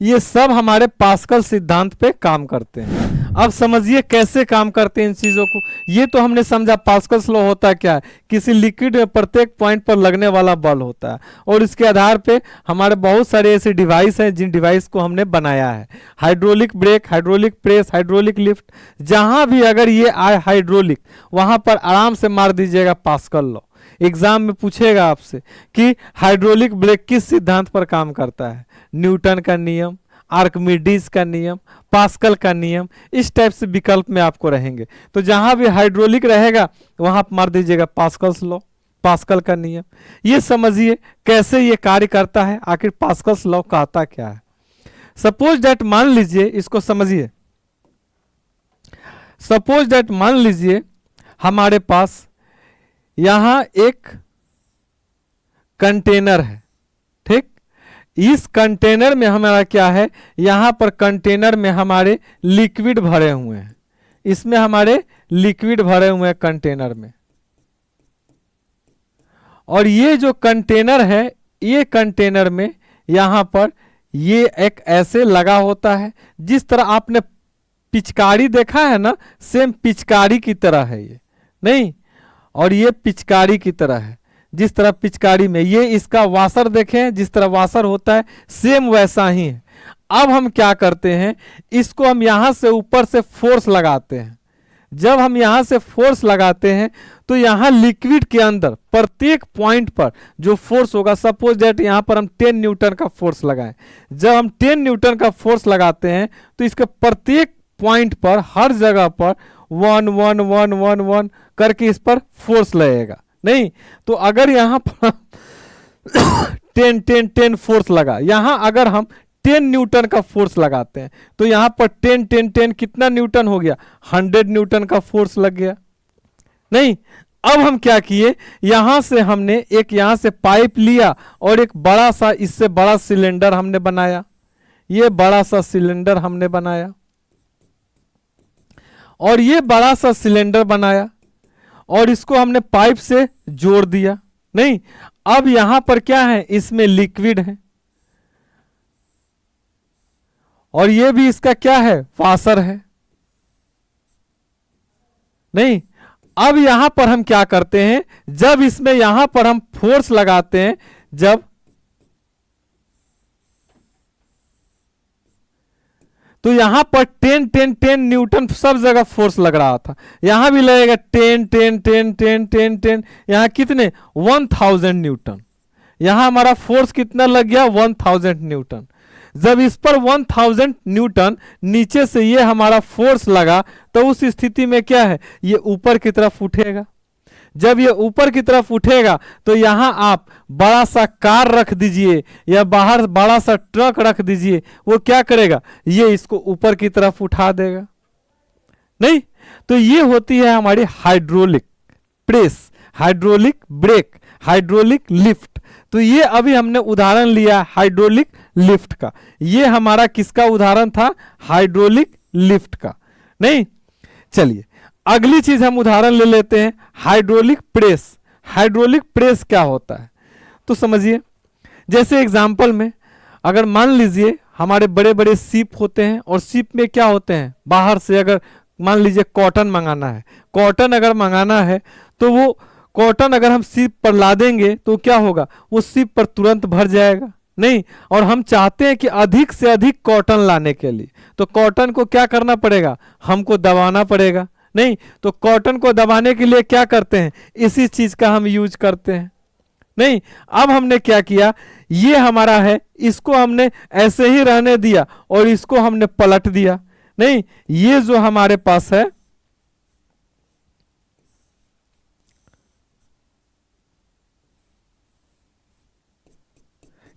ये सब हमारे पास्कल सिद्धांत पे काम करते हैं। अब समझिए कैसे काम करते हैं इन चीजों को। ये तो हमने समझा पास्कल्स लॉ होता क्या है, किसी लिक्विड में प्रत्येक पॉइंट पर लगने वाला बल होता है, और इसके आधार पे हमारे बहुत सारे ऐसे डिवाइस हैं जिन डिवाइस को हमने बनाया है। Hydraulic brake, hydraulic press, hydraulic lift, जहां भी अगर ये आए हाइड्रोलिक, वहां पर आराम से मार दीजिएगा पास्कल लॉ। एग्जाम में पूछेगा आपसे कि हाइड्रोलिक ब्रेक किस सिद्धांत पर काम करता है, न्यूटन का नियम, आर्किमिडीज का नियम, पास्कल का नियम, इस टाइप से विकल्प में आपको रहेंगे। तो जहां भी हाइड्रोलिक रहेगा वहां मार दीजिएगा पास्कल्स लॉ, पास्कल का नियम। ये समझिए कैसे ये कार्य करता है, आखिर पास्कल्स लॉ कहता क्या है। सपोज दैट, मान लीजिए, इसको समझिए, सपोज दैट मान लीजिए हमारे पास यहां एक कंटेनर है, ठीक। इस कंटेनर में हमारा क्या है, यहां पर कंटेनर में हमारे लिक्विड भरे हुए हैं, इसमें हमारे लिक्विड भरे हुए हैं कंटेनर में। और ये जो कंटेनर है, ये कंटेनर में यहां पर ये एक ऐसे लगा होता है, जिस तरह आपने पिचकारी देखा है ना, सेम पिचकारी की तरह है ये, नहीं, और ये पिचकारी की तरह है, जिस तरह पिचकारी में ये इसका वाशर देखें, जिस तरह वाशर होता है सेम वैसा ही है। अब हम क्या करते हैं, इसको हम यहां से ऊपर से फोर्स लगाते हैं। जब हम यहां से फोर्स लगाते हैं तो यहां लिक्विड के अंदर प्रत्येक पॉइंट पर जो फोर्स होगा, सपोज दैट यहां पर हम 10 न्यूटन का फोर्स लगाएं। जब हम 10 न्यूटन का फोर्स लगाते हैं तो इसके प्रत्येक पॉइंट पर, हर जगह पर 1 1 1 1 1 करके इस पर फोर्स लगेगा, नहीं। तो अगर यहां पर 10 10 10 फोर्स लगा, यहां अगर हम 10 न्यूटन का फोर्स लगाते हैं तो यहां पर 10 10 10 कितना न्यूटन हो गया, 100 न्यूटन का फोर्स लग गया, नहीं। अब हम क्या किए, यहां से हमने एक यहां से पाइप लिया और एक बड़ा सा, इससे बड़ा सिलेंडर हमने बनाया, ये बड़ा सा सिलेंडर हमने बनाया, और ये बड़ा सा सिलेंडर बनाया और इसको हमने पाइप से जोड़ दिया, नहीं। अब यहां पर क्या है, इसमें लिक्विड है, और ये भी इसका क्या है, वाशर है, नहीं। अब यहां पर हम क्या करते हैं, जब इसमें यहां पर हम फोर्स लगाते हैं, जब तो यहां पर 10 10 10 न्यूटन सब जगह फोर्स लग रहा था, यहां भी लगेगा 10 10 10 10 10 10, यहां कितने 1000 न्यूटन, यहां हमारा फोर्स कितना लग गया 1000 न्यूटन। जब इस पर 1000 न्यूटन नीचे से ये हमारा फोर्स लगा तो उस स्थिति में क्या है, ये ऊपर की तरफ उठेगा। जब ये ऊपर की तरफ उठेगा तो यहां आप बड़ा सा कार रख दीजिए या बाहर बड़ा सा ट्रक रख दीजिए, वो क्या करेगा, ये इसको ऊपर की तरफ उठा देगा, नहीं। तो ये होती है हमारी hydraulic press, hydraulic brake, hydraulic lift. तो ये अभी हमने उदाहरण लिया हाइड्रोलिक लिफ्ट का, ये हमारा किसका उदाहरण था, हाइड्रोलिक लिफ्ट का, नहीं। चलिए अगली चीज हम उदाहरण ले लेते हैं, हाइड्रोलिक प्रेस। हाइड्रोलिक प्रेस क्या होता है, तो समझिए, जैसे एग्जांपल में अगर मान लीजिए हमारे बड़े बड़े शिप होते हैं, और शिप में क्या होते हैं, बाहर से अगर मान लीजिए कॉटन मंगाना है, कॉटन अगर मंगाना है तो वो कॉटन अगर हम शिप पर ला देंगे तो क्या होगा, वो शिप पर तुरंत भर जाएगा, नहीं। और हम चाहते हैं कि अधिक से अधिक कॉटन लाने के लिए, तो कॉटन को क्या करना पड़ेगा, हमको दबाना पड़ेगा, नहीं। तो कॉटन को दबाने के लिए क्या करते हैं, इसी चीज का हम यूज करते हैं, नहीं। अब हमने क्या किया, ये हमारा है, इसको हमने ऐसे ही रहने दिया और इसको हमने पलट दिया, नहीं। ये जो हमारे पास है,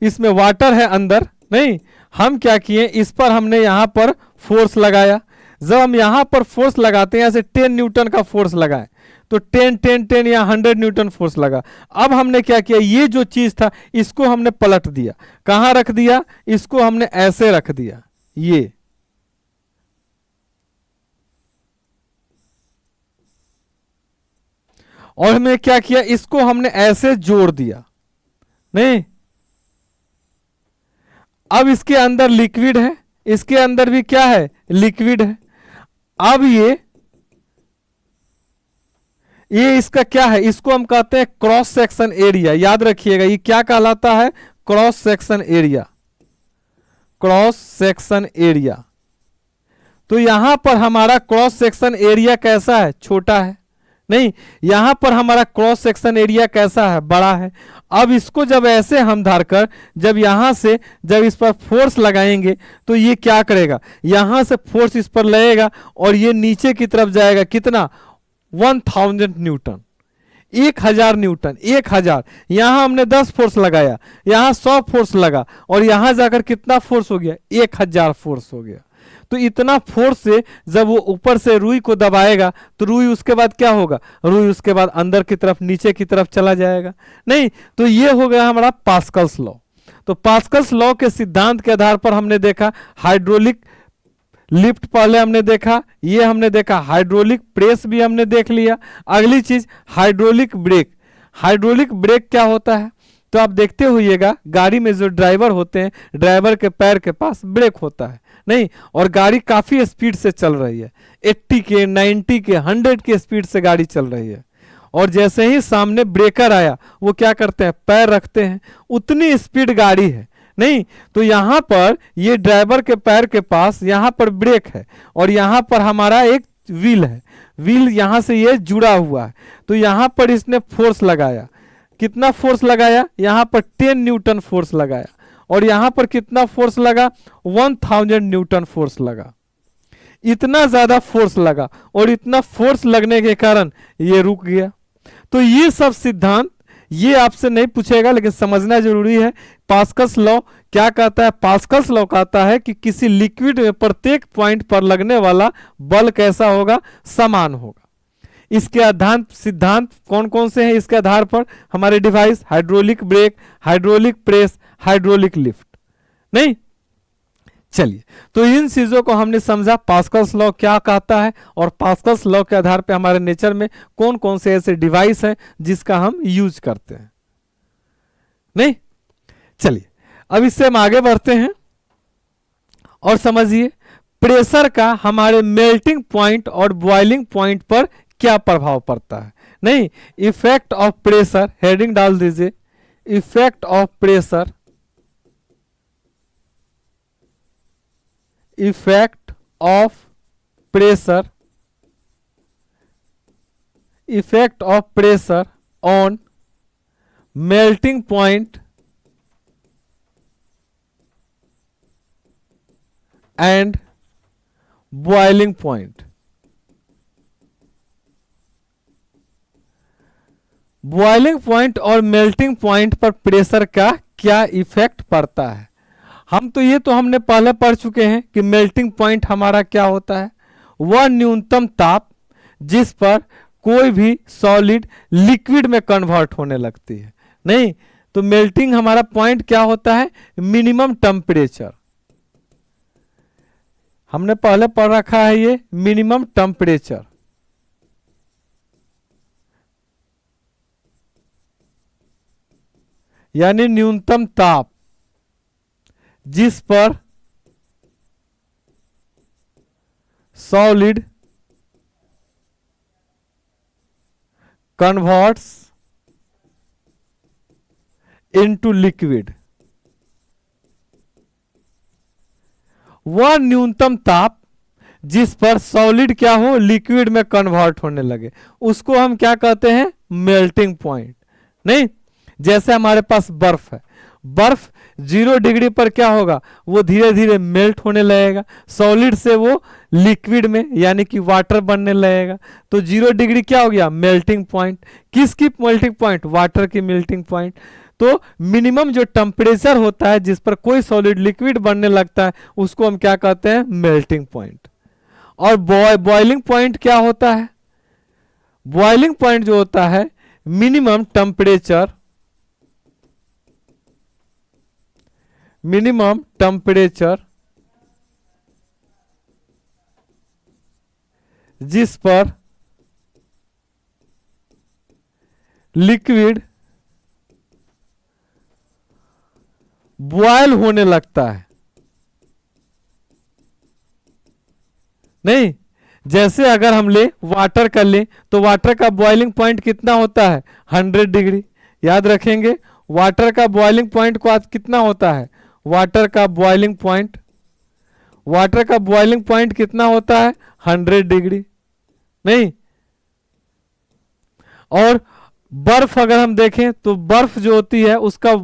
इसमें वाटर है अंदर, नहीं। हम क्या किए, इस पर हमने यहां पर फोर्स लगाया। जब हम यहां पर फोर्स लगाते हैं, ऐसे 10 न्यूटन का फोर्स लगाए तो 10 10 10 या 100 न्यूटन फोर्स लगा। अब हमने क्या किया, ये जो चीज था इसको हमने पलट दिया, कहां रख दिया, इसको हमने ऐसे रख दिया, ये, और हमने क्या किया, इसको हमने ऐसे जोड़ दिया, नहीं। अब इसके अंदर लिक्विड है, इसके अंदर भी क्या है, लिक्विड है। अब ये इसका क्या है, इसको हम कहते हैं क्रॉस सेक्शन एरिया। याद रखिएगा ये क्या कहलाता है, cross section area, cross section area. तो यहां पर हमारा क्रॉस सेक्शन एरिया कैसा है, छोटा है, नहीं, यहां पर हमारा क्रॉस सेक्शन एरिया कैसा है, बड़ा है। अब इसको जब ऐसे हम धरकर जब यहां से जब इस पर फोर्स लगाएंगे तो ये क्या करेगा, यहां से फोर्स इस पर लगेगा और ये नीचे की तरफ जाएगा, कितना, 1000 न्यूटन, 1000 न्यूटन, 1000। यहां हमने 10 फोर्स लगाया, यहां 100 फोर्स लगा और यहां जाकर कितना फोर्स हो गया, 1000 फोर्स हो गया। तो इतना फोर्स से जब वो ऊपर से रुई को दबाएगा तो रुई उसके बाद क्या होगा, रुई उसके बाद अंदर की तरफ, नीचे की तरफ चला जाएगा, नहीं। तो ये हो गया हमारा पास्कल्स लॉ। तो पास्कल्स लॉ के सिद्धांत के आधार पर हमने देखा हाइड्रोलिक लिफ्ट पहले हमने देखा, ये हमने देखा हाइड्रोलिक प्रेस भी हमने देख लिया। अगली चीज हाइड्रोलिक ब्रेक। हाइड्रोलिक ब्रेक क्या होता है, तो आप देखते होइएगा गाड़ी में जो ड्राइवर होते हैं, ड्राइवर के पैर के पास ब्रेक होता है, नहीं, और गाड़ी काफी स्पीड से चल रही है, 80 के 90 के 100 के स्पीड से गाड़ी चल रही है, और जैसे ही सामने ब्रेकर आया वो क्या करते हैं, पैर रखते हैं, उतनी स्पीड गाड़ी है, नहीं। तो यहां पर ये ड्राइवर के पैर के पास यहां पर ब्रेक है और यहां पर हमारा एक व्हील है, व्हील यहां से ये जुड़ा हुआ है। तो यहां पर इसने फोर्स लगाया, कितना फोर्स लगाया, यहां पर 10 न्यूटन फोर्स लगाया और यहां पर कितना फोर्स लगा, 1000 न्यूटन फोर्स लगा। इतना ज्यादा फोर्स लगा और इतना फोर्स लगने के कारण ये रुक गया। तो ये सब सिद्धांत ये आपसे नहीं पूछेगा लेकिन समझना जरूरी है। पास्कल्स लॉ क्या कहता है, पास्कल्स लॉ कहता है कि किसी लिक्विड में प्रत्येक पॉइंट पर लगने वाला बल कैसा होगा, समान होगा। इसके आधार सिद्धांत कौन कौन से हैं, इसके आधार पर हमारे device hydraulic brake, hydraulic press, hydraulic lift, नहीं। चलिए, तो इन चीजों को हमने समझा, पास्कल्स लॉ क्या कहता है और पास्कल्स लॉ के आधार पर हमारे नेचर में कौन कौन से ऐसे डिवाइस हैं जिसका हम यूज करते हैं, नहीं। चलिए, अब इससे हम आगे बढ़ते हैं और समझिए प्रेशर का हमारे मेल्टिंग पॉइंट और बॉइलिंग पॉइंट पर क्या प्रभाव पड़ता है, नहीं। इफेक्ट ऑफ प्रेशर, हेडिंग डाल दीजिए, effect of pressure, effect of pressure, effect of pressure on melting point and boiling point. Boiling point और मेल्टिंग पॉइंट पर प्रेशर का क्या इफेक्ट पड़ता है। हम तो ये तो हमने पहले पढ़ चुके हैं कि मेल्टिंग पॉइंट हमारा क्या होता है, वह न्यूनतम ताप जिस पर कोई भी सॉलिड लिक्विड में कन्वर्ट होने लगती है, नहीं। तो मेल्टिंग हमारा पॉइंट क्या होता है, मिनिमम टेम्परेचर। हमने पहले पढ़ रखा है ये मिनिमम टेम्परेचर, यानी न्यूनतम ताप जिस पर सॉलिड कन्वर्ट्स इनटू लिक्विड। वह न्यूनतम ताप जिस पर सॉलिड क्या हो, लिक्विड में कन्वर्ट होने लगे, उसको हम क्या कहते हैं, मेल्टिंग पॉइंट, नहीं। जैसे हमारे पास बर्फ है, बर्फ 0 डिग्री पर क्या होगा, वो धीरे धीरे मेल्ट होने लगेगा, सॉलिड से वो लिक्विड में यानी कि वाटर बनने लगेगा। तो 0 डिग्री क्या हो गया, मेल्टिंग पॉइंट। किसकी मेल्टिंग पॉइंट, वाटर की मेल्टिंग पॉइंट। तो मिनिमम जो टेम्परेचर होता है जिस पर कोई सॉलिड लिक्विड बनने लगता है उसको हम क्या कहते हैं, मेल्टिंग पॉइंट। और बॉइलिंग पॉइंट क्या होता है, बॉइलिंग पॉइंट जो होता है मिनिमम टेम्परेचर, मिनिमम टेम्परेचर जिस पर लिक्विड बॉयल होने लगता है। नहीं, जैसे अगर हम ले वाटर का ले तो वाटर का बॉइलिंग पॉइंट कितना होता है 100 डिग्री। याद रखेंगे वाटर का बॉइलिंग पॉइंट को आज कितना होता है, वाटर का बॉइलिंग पॉइंट कितना होता है 100 डिग्री। नहीं, और बर्फ अगर हम देखें तो बर्फ जो होती है उसका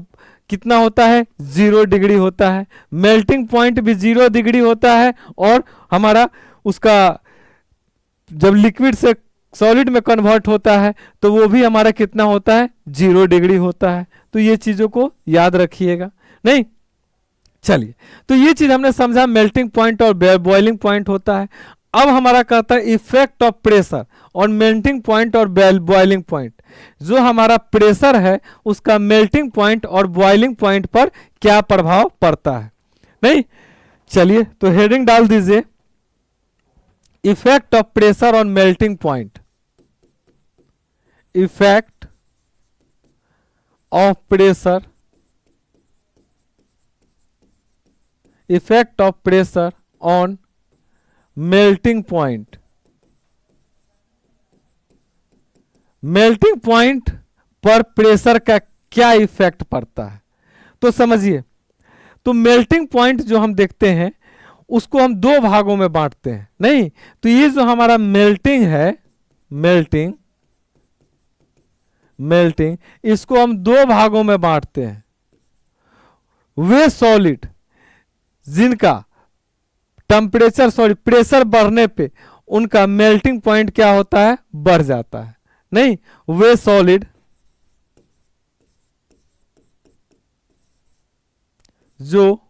कितना होता है 0 डिग्री होता है। मेल्टिंग पॉइंट भी 0 डिग्री होता है और हमारा उसका जब लिक्विड से सॉलिड में कन्वर्ट होता है तो वो भी हमारा कितना होता है 0 डिग्री होता है। तो ये चीजों को याद रखिएगा। नहीं, चलिए, तो ये चीज हमने समझा, मेल्टिंग पॉइंट और बॉइलिंग पॉइंट होता है। अब हमारा कहता है effect of pressure on melting point और बॉइलिंग पॉइंट। जो हमारा प्रेशर है उसका मेल्टिंग पॉइंट और बॉइलिंग पॉइंट पर क्या प्रभाव पड़ता है। नहीं, चलिए तो हेडिंग डाल दीजिए effect of pressure on melting point. Effect of pressure, effect of pressure on melting point. Melting point पर प्रेशर का क्या इफेक्ट पड़ता है, तो समझिए। तो मेल्टिंग पॉइंट जो हम देखते हैं उसको हम दो भागों में बांटते हैं। नहीं, तो ये जो हमारा मेल्टिंग है, मेल्टिंग इसको हम दो भागों में बांटते हैं। वे सॉलिड जिनका प्रेशर बढ़ने पे उनका मेल्टिंग पॉइंट क्या होता है, बढ़ जाता है। नहीं, वे सॉलिड जो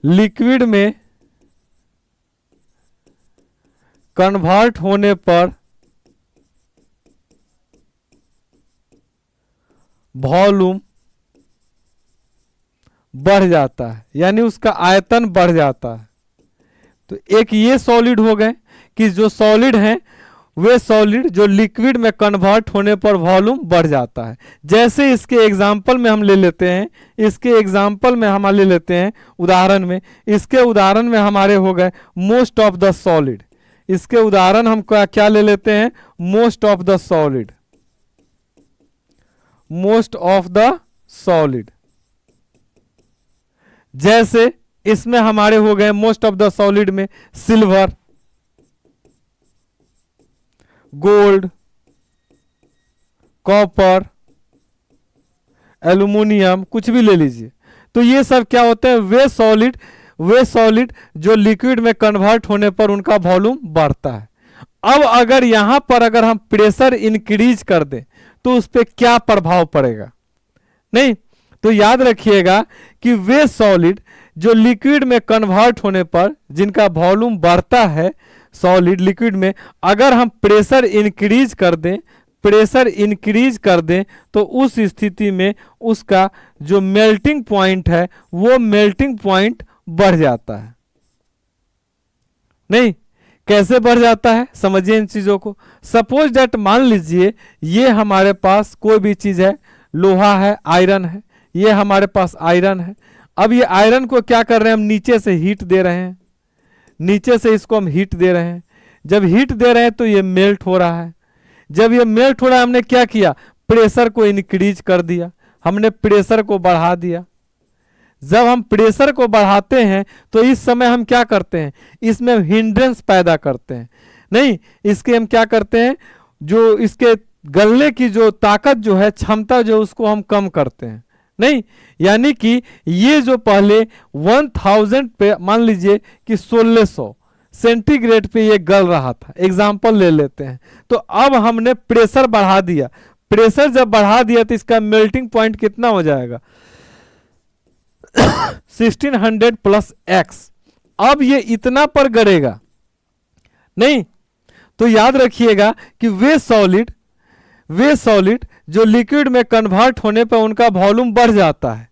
लिक्विड में कन्वर्ट होने पर वॉल्यूम बढ़ जाता है, यानी उसका आयतन बढ़ जाता है। तो एक ये सॉलिड हो गए कि जो सॉलिड हैं वे सॉलिड जो लिक्विड में कन्वर्ट होने पर वॉल्यूम बढ़ जाता है। जैसे इसके एग्जाम्पल में हम ले लेते हैं, उदाहरण में, इसके उदाहरण में हमारे हो गए मोस्ट ऑफ द सॉलिड। इसके उदाहरण हम क्या ले लेते हैं, most of the solid, most of the solid. जैसे इसमें हमारे हो गए मोस्ट ऑफ द सॉलिड में सिल्वर, गोल्ड, कॉपर, एल्युमिनियम, कुछ भी ले लीजिए। तो ये सब क्या होते हैं, वे सॉलिड जो लिक्विड में कन्वर्ट होने पर उनका वॉल्यूम बढ़ता है। अब अगर यहां पर अगर हम प्रेशर इंक्रीज कर दें तो उस पर क्या प्रभाव पड़ेगा। नहीं, तो याद रखिएगा कि वे सॉलिड जो लिक्विड में कन्वर्ट होने पर जिनका वॉल्यूम बढ़ता है सॉलिड लिक्विड में, अगर हम प्रेशर इंक्रीज कर दें तो उस स्थिति में उसका जो मेल्टिंग पॉइंट है वो मेल्टिंग पॉइंट बढ़ जाता है। नहीं, कैसे बढ़ जाता है समझिए इन चीजों को। सपोज दैट मान लीजिए ये हमारे पास कोई भी चीज है, लोहा है, आयरन है, ये हमारे पास आयरन है। अब ये आयरन को क्या कर रहे हैं, हम नीचे से हीट दे रहे हैं, नीचे से इसको हम हीट दे रहे हैं। जब हीट दे रहे हैं तो ये मेल्ट हो रहा है। जब ये मेल्ट हो रहा है हमने क्या किया, प्रेशर को इंक्रीज कर दिया, हमने प्रेशर को बढ़ा दिया। जब हम प्रेशर को बढ़ाते हैं तो इस समय हम क्या करते हैं, इसमें हिंड्रेंस पैदा करते हैं। नहीं, इसके हम क्या करते हैं, जो इसके गलने की जो ताकत जो है, क्षमता जो उसको हम कम करते हैं। नहीं, यानी कि ये जो पहले 1000 पे मान लीजिए कि 1600 सेंटीग्रेड पे ये गल रहा था, एग्जाम्पल ले लेते हैं। तो अब हमने प्रेशर बढ़ा दिया, प्रेशर जब बढ़ा दिया तो इसका मेल्टिंग पॉइंट कितना हो जाएगा 1600 प्लस एक्स। अब ये इतना पर गड़ेगा। नहीं, तो याद रखिएगा कि वे सॉलिड जो लिक्विड में कन्वर्ट होने पर उनका वॉल्यूम बढ़ जाता है।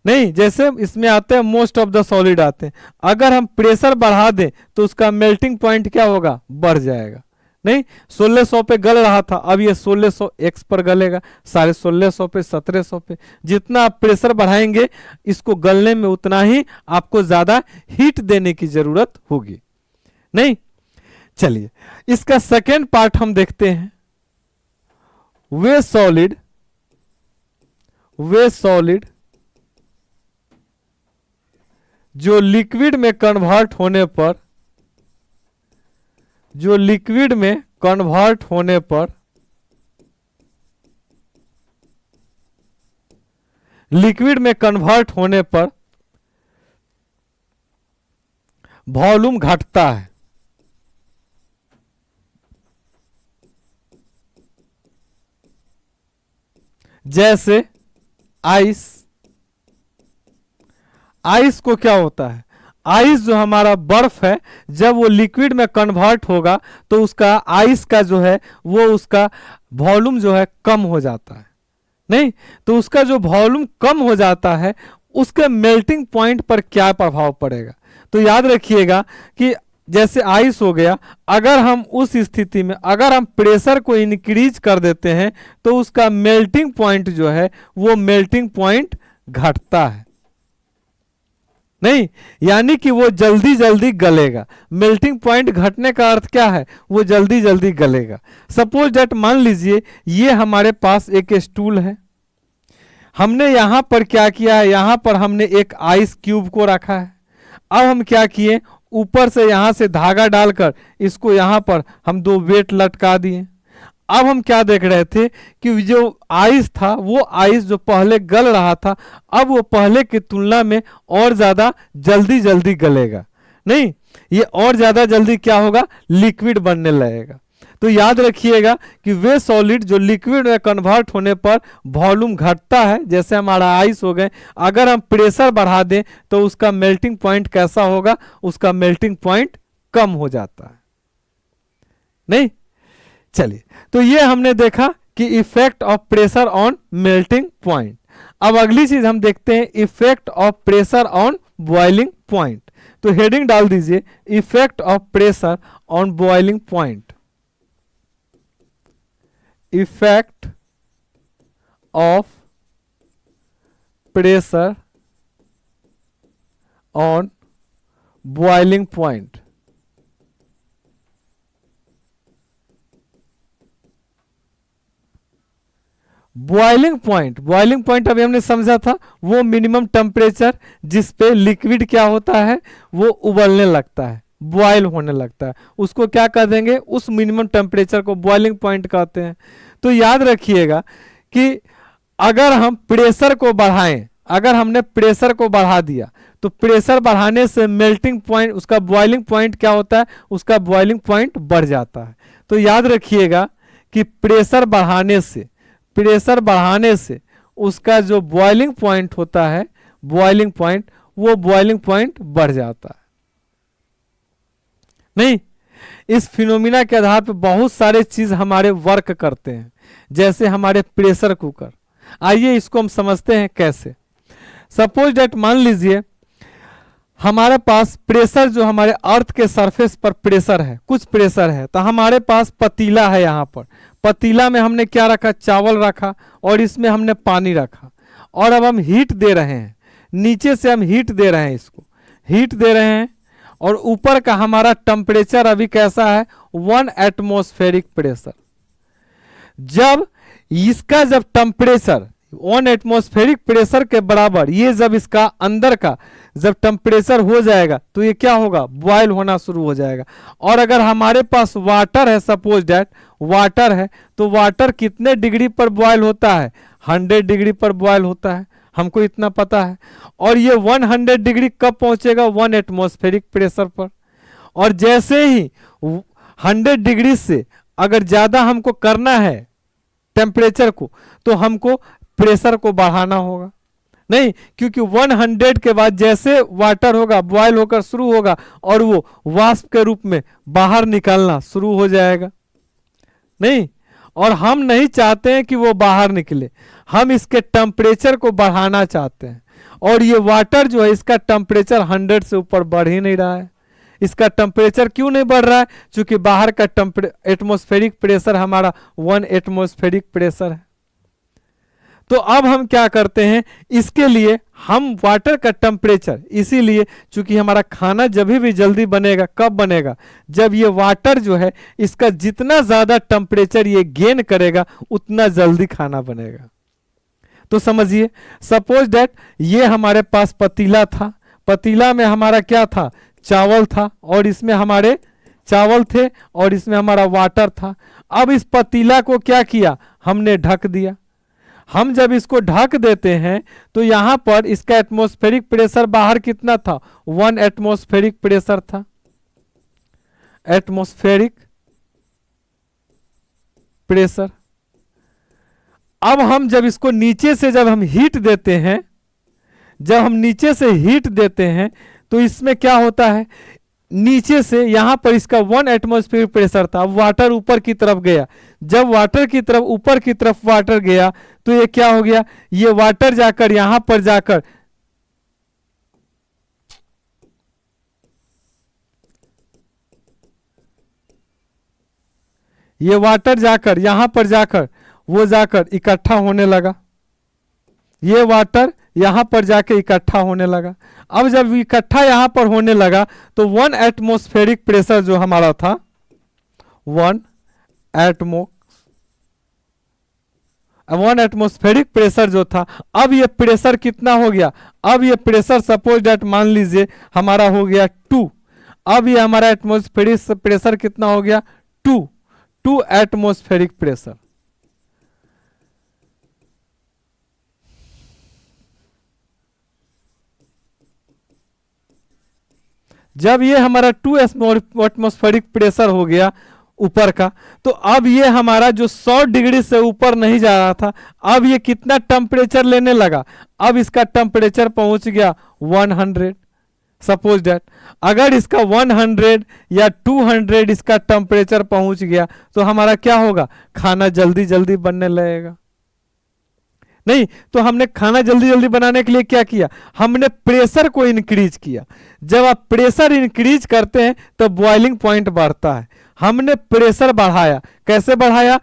नहीं, जैसे इसमें आते हैं मोस्ट ऑफ द सॉलिड आते हैं, अगर हम प्रेशर बढ़ा दें तो उसका मेल्टिंग पॉइंट क्या होगा, बढ़ जाएगा। नहीं, 1600 पे गल रहा था, अब ये 1600 एक्स पर गलेगा, 1650 पे, 1700 पे। जितना आप प्रेशर बढ़ाएंगे इसको गलने में उतना ही आपको ज्यादा हीट देने की जरूरत होगी। नहीं, चलिए इसका सेकेंड पार्ट हम देखते हैं। वे सॉलिड जो लिक्विड में कन्वर्ट होने पर, लिक्विड में कन्वर्ट होने पर वॉल्यूम घटता है। जैसे आइस को क्या होता है, आइस जो हमारा बर्फ है, जब वो लिक्विड में कन्वर्ट होगा तो उसका आइस का जो है वो उसका वॉल्यूम जो है कम हो जाता है। नहीं, तो उसका जो वॉल्यूम कम हो जाता है उसके मेल्टिंग पॉइंट पर क्या प्रभाव पड़ेगा। तो याद रखिएगा कि जैसे आइस हो गया, अगर हम उस स्थिति में अगर हम प्रेशर को इंक्रीज कर देते हैं तो उसका मेल्टिंग पॉइंट जो है वो मेल्टिंग पॉइंट घटता है। नहीं, यानी कि वो जल्दी जल्दी गलेगा। मेल्टिंग पॉइंट घटने का अर्थ क्या है, वो जल्दी जल्दी गलेगा। सपोज दैट मान लीजिए ये हमारे पास एक स्टूल है, हमने यहां पर क्या किया है, यहां पर हमने एक आइस क्यूब को रखा है। अब हम क्या किए, ऊपर से यहां से धागा डालकर इसको यहां पर हम दो वेट लटका दिए। अब हम क्या देख रहे थे कि जो आइस था वो आइस जो पहले गल रहा था अब वो पहले की तुलना में और ज्यादा जल्दी जल्दी गलेगा। नहीं, ये और ज्यादा जल्दी क्या होगा, लिक्विड बनने लगेगा। तो याद रखिएगा कि वे सॉलिड जो लिक्विड में कन्वर्ट होने पर वॉल्यूम घटता है, जैसे हमारा आइस हो गए, अगर हम प्रेशर बढ़ा दें तो उसका मेल्टिंग पॉइंट कैसा होगा, उसका मेल्टिंग पॉइंट कम हो जाता है। नहीं, चलिए तो ये हमने देखा कि effect of pressure on melting point. अब अगली चीज हम देखते हैं effect of pressure on boiling point. तो हेडिंग डाल दीजिए effect of pressure on boiling point. Effect of pressure on boiling point. Boiling point अभी हमने समझा था, वो मिनिमम टेम्परेचर जिस पे लिक्विड क्या होता है, वो उबलने लगता है, बॉयल होने लगता है, उसको क्या कह देंगे, उस मिनिमम टेम्परेचर को बॉइलिंग पॉइंट कहते हैं। तो याद रखिएगा कि अगर हम प्रेशर को बढ़ाएं, अगर हमने प्रेशर को बढ़ा दिया तो प्रेशर बढ़ाने से मेल्टिंग पॉइंट, उसका बॉइलिंग पॉइंट क्या होता है, उसका बॉइलिंग पॉइंट बढ़ जाता है। तो याद रखिएगा कि प्रेशर बढ़ाने से उसका जो बॉइलिंग पॉइंट होता है, बॉइलिंग पॉइंट, वो बॉइलिंग पॉइंट बढ़ जाता है। नहीं, इस फिनोमिना के आधार पर बहुत सारे चीज हमारे वर्क करते हैं, जैसे हमारे प्रेशर कुकर। आइए इसको हम समझते हैं कैसे। सपोज डेट मान लीजिए हमारे पास प्रेशर जो हमारे अर्थ के सरफेस पर प्रेशर है, कुछ प्रेशर है, तो हमारे पास पतीला है, यहाँ पर पतीला में हमने क्या रखा, चावल रखा और इसमें हमने पानी रखा और अब हम हीट दे रहे हैं, नीचे से हम हीट दे रहे हैं, इसको हीट दे रहे हैं और ऊपर का हमारा टेम्परेचर अभी कैसा है, 1 एटमॉस्फेरिक प्रेशर। जब इसका जब टेम्परेचर 1 एटमॉस्फेरिक प्रेशर के बराबर, ये जब इसका अंदर का जब टेम्परेचर हो जाएगा तो ये क्या होगा, बॉयल होना शुरू हो जाएगा। और अगर हमारे पास वाटर है, सपोज दैट वाटर है, तो वाटर कितने डिग्री पर बॉयल होता है, 100 डिग्री पर बॉयल होता है, हमको इतना पता है। और ये 100 डिग्री कब पहुंचेगा, 1 एटमॉस्फेरिक प्रेशर पर। और जैसे ही 100 डिग्री से अगर ज्यादा हमको करना है टेम्परेचर को, तो हमको प्रेशर को बढ़ाना होगा। नहीं, क्योंकि 100 के बाद जैसे वाटर होगा, बॉयल होकर शुरू होगा और वो वाष्प के रूप में बाहर निकलना शुरू हो जाएगा। नहीं, और हम नहीं चाहते हैं कि वो बाहर निकले, हम इसके टेम्परेचर को बढ़ाना चाहते हैं। और ये वाटर जो है, इसका टेम्परेचर 100 से ऊपर बढ़ ही नहीं रहा है, इसका टेम्परेचर क्यों नहीं बढ़ रहा है? क्योंकि बाहर का एटमॉस्फेरिक प्रेशर हमारा 1 एटमॉस्फेरिक प्रेशर है। तो अब हम क्या करते हैं, इसके लिए हम वाटर का टेम्परेचर, इसीलिए चूंकि हमारा खाना जब भी जल्दी बनेगा, कब बनेगा? जब ये वाटर जो है इसका जितना ज्यादा टेम्परेचर ये गेन करेगा उतना जल्दी खाना बनेगा। तो समझिए, सपोज दैट ये हमारे पास पतीला था, पतीला में हमारा क्या था? चावल था, और इसमें हमारे चावल थे और इसमें हमारा वाटर था। अब इस पतीला को क्या किया? हमने ढक दिया। हम जब इसको ढक देते हैं तो यहां पर इसका एटमॉस्फेरिक प्रेशर बाहर कितना था? 1 एटमॉस्फेरिक प्रेशर था, एटमॉस्फेरिक प्रेशर। अब हम जब इसको नीचे से जब हम हीट देते हैं, जब हम नीचे से हीट देते हैं तो इसमें क्या होता है? नीचे से यहां पर इसका 1 एटमॉस्फेरिक प्रेशर था, अब वाटर ऊपर की तरफ गया। जब वाटर की तरफ ऊपर की तरफ वाटर गया तो ये क्या हो गया? ये वाटर जाकर यहां पर जाकर ये वाटर जाकर यहां पर जाकर वो जाकर इकट्ठा होने लगा। ये वाटर यहां पर जाके इकट्ठा होने लगा। अब जब इकट्ठा यहां पर होने लगा तो 1 एटमॉस्फेरिक प्रेशर जो हमारा था, 1 एटमॉस्फेरिक प्रेशर जो था, अब ये प्रेशर कितना हो गया? अब ये प्रेशर सपोज दैट मान लीजिए हमारा हो गया 2। अब ये हमारा एटमॉस्फेरिक प्रेशर कितना हो गया? 2 एटमॉस्फेरिक प्रेशर। जब ये हमारा 2 एटमॉस्फेरिक प्रेशर हो गया ऊपर का, तो अब ये हमारा जो 100 डिग्री से ऊपर नहीं जा रहा था, अब ये कितना टेम्परेचर लेने लगा? अब इसका टेम्परेचर पहुंच गया 100। सपोज दैट अगर इसका 100 या 200 इसका टेम्परेचर पहुंच गया तो हमारा क्या होगा? खाना जल्दी जल्दी बनने लगेगा। नहीं तो हमने खाना जल्दी जल्दी बनाने के लिए क्या किया? हमने प्रेशर को इंक्रीज किया। जब आप प्रेशर इंक्रीज करते हैं तो बॉइलिंग पॉइंट बढ़ता है। हमने प्रेशर बढ़ाया। कैसे बढ़ाया?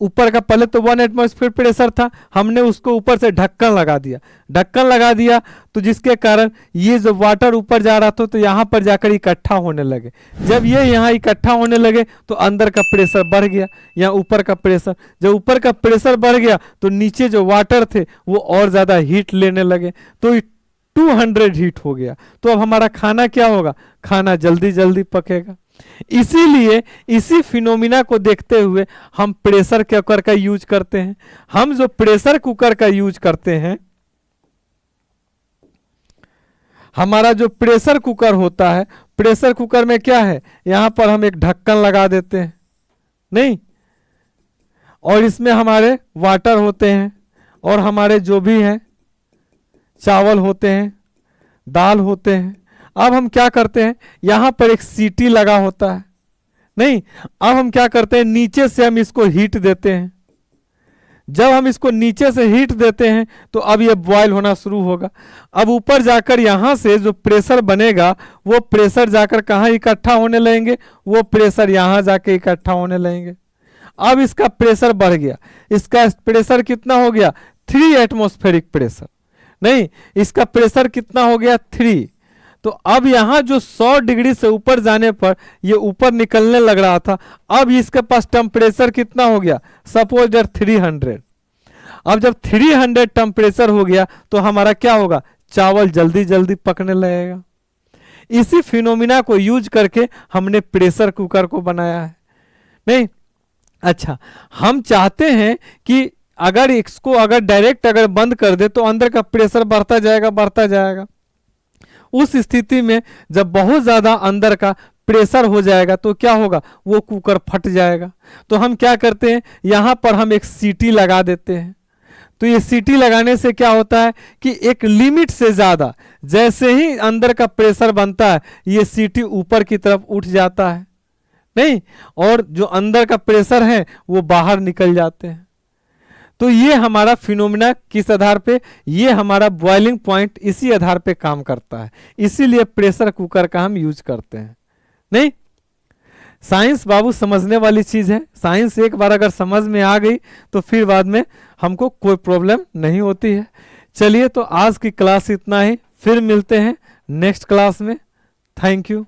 ऊपर का पहले तो 1 एटमॉस्फेयर प्रेशर था, हमने उसको ऊपर से ढक्कन लगा दिया। ढक्कन लगा दिया तो जिसके कारण ये जो वाटर ऊपर जा रहा था तो यहाँ पर जाकर इकट्ठा होने लगे। जब ये यहाँ इकट्ठा होने लगे तो अंदर का प्रेशर बढ़ गया, यहाँ ऊपर का प्रेशर। जब ऊपर का प्रेशर बढ़ गया तो नीचे जो वाटर थे वो और ज़्यादा हीट लेने लगे, तो 200 हीट हो गया। तो अब हमारा खाना क्या होगा? खाना जल्दी जल्दी पकेगा। इसीलिए इसी फिनोमिना को देखते हुए हम प्रेशर कुकर का यूज करते हैं। हम जो प्रेशर कुकर का यूज करते हैं, हमारा जो प्रेशर कुकर होता है, प्रेशर कुकर में क्या है? यहां पर हम एक ढक्कन लगा देते हैं, नहीं, और इसमें हमारे वाटर होते हैं और हमारे जो भी हैं चावल होते हैं, दाल होते हैं। अब हम क्या करते हैं? यहां पर एक सीटी लगा होता है, नहीं, अब हम क्या करते हैं? नीचे से हम इसको हीट देते हैं। जब हम इसको नीचे से हीट देते हैं तो अब ये बॉयल होना शुरू होगा। अब ऊपर जाकर यहां से जो प्रेशर बनेगा वो प्रेशर जाकर कहाँ इकट्ठा होने लगेंगे? वो प्रेशर यहां जाके इकट्ठा होने लगेंगे। अब इसका प्रेशर बढ़ गया। इसका प्रेशर कितना हो गया? 3 एटमॉस्फेरिक प्रेशर, नहीं, इसका प्रेशर कितना हो गया? 3। तो अब यहां जो 100 डिग्री से ऊपर जाने पर ये ऊपर निकलने लग रहा था, अब इसके पास टेम्परेचर कितना हो गया? Suppose that 300। अब जब 300 टेम्परेचर हो गया तो हमारा क्या होगा? चावल जल्दी जल्दी पकने लगेगा। इसी फिनोमिना को यूज करके हमने प्रेशर कुकर को बनाया है, नहीं। अच्छा, हम चाहते हैं कि अगर इसको अगर डायरेक्ट अगर बंद कर दे तो अंदर का प्रेशर बढ़ता जाएगा, बढ़ता जाएगा। उस स्थिति में जब बहुत ज्यादा अंदर का प्रेशर हो जाएगा तो क्या होगा? वो कुकर फट जाएगा। तो हम क्या करते हैं? यहां पर हम एक सीटी लगा देते हैं। तो ये सीटी लगाने से क्या होता है कि एक लिमिट से ज्यादा जैसे ही अंदर का प्रेशर बनता है ये सीटी ऊपर की तरफ उठ जाता है, नहीं, और जो अंदर का प्रेशर है वो बाहर निकल जाते हैं। तो ये हमारा फिनोमिना किस आधार पे? ये हमारा बॉइलिंग पॉइंट इसी आधार पे काम करता है। इसीलिए प्रेशर कुकर का हम यूज करते हैं। नहीं, साइंस बाबू समझने वाली चीज है। साइंस एक बार अगर समझ में आ गई तो फिर बाद में हमको कोई प्रॉब्लम नहीं होती है। चलिए, तो आज की क्लास इतना ही, फिर मिलते हैं नेक्स्ट क्लास में। Thank you.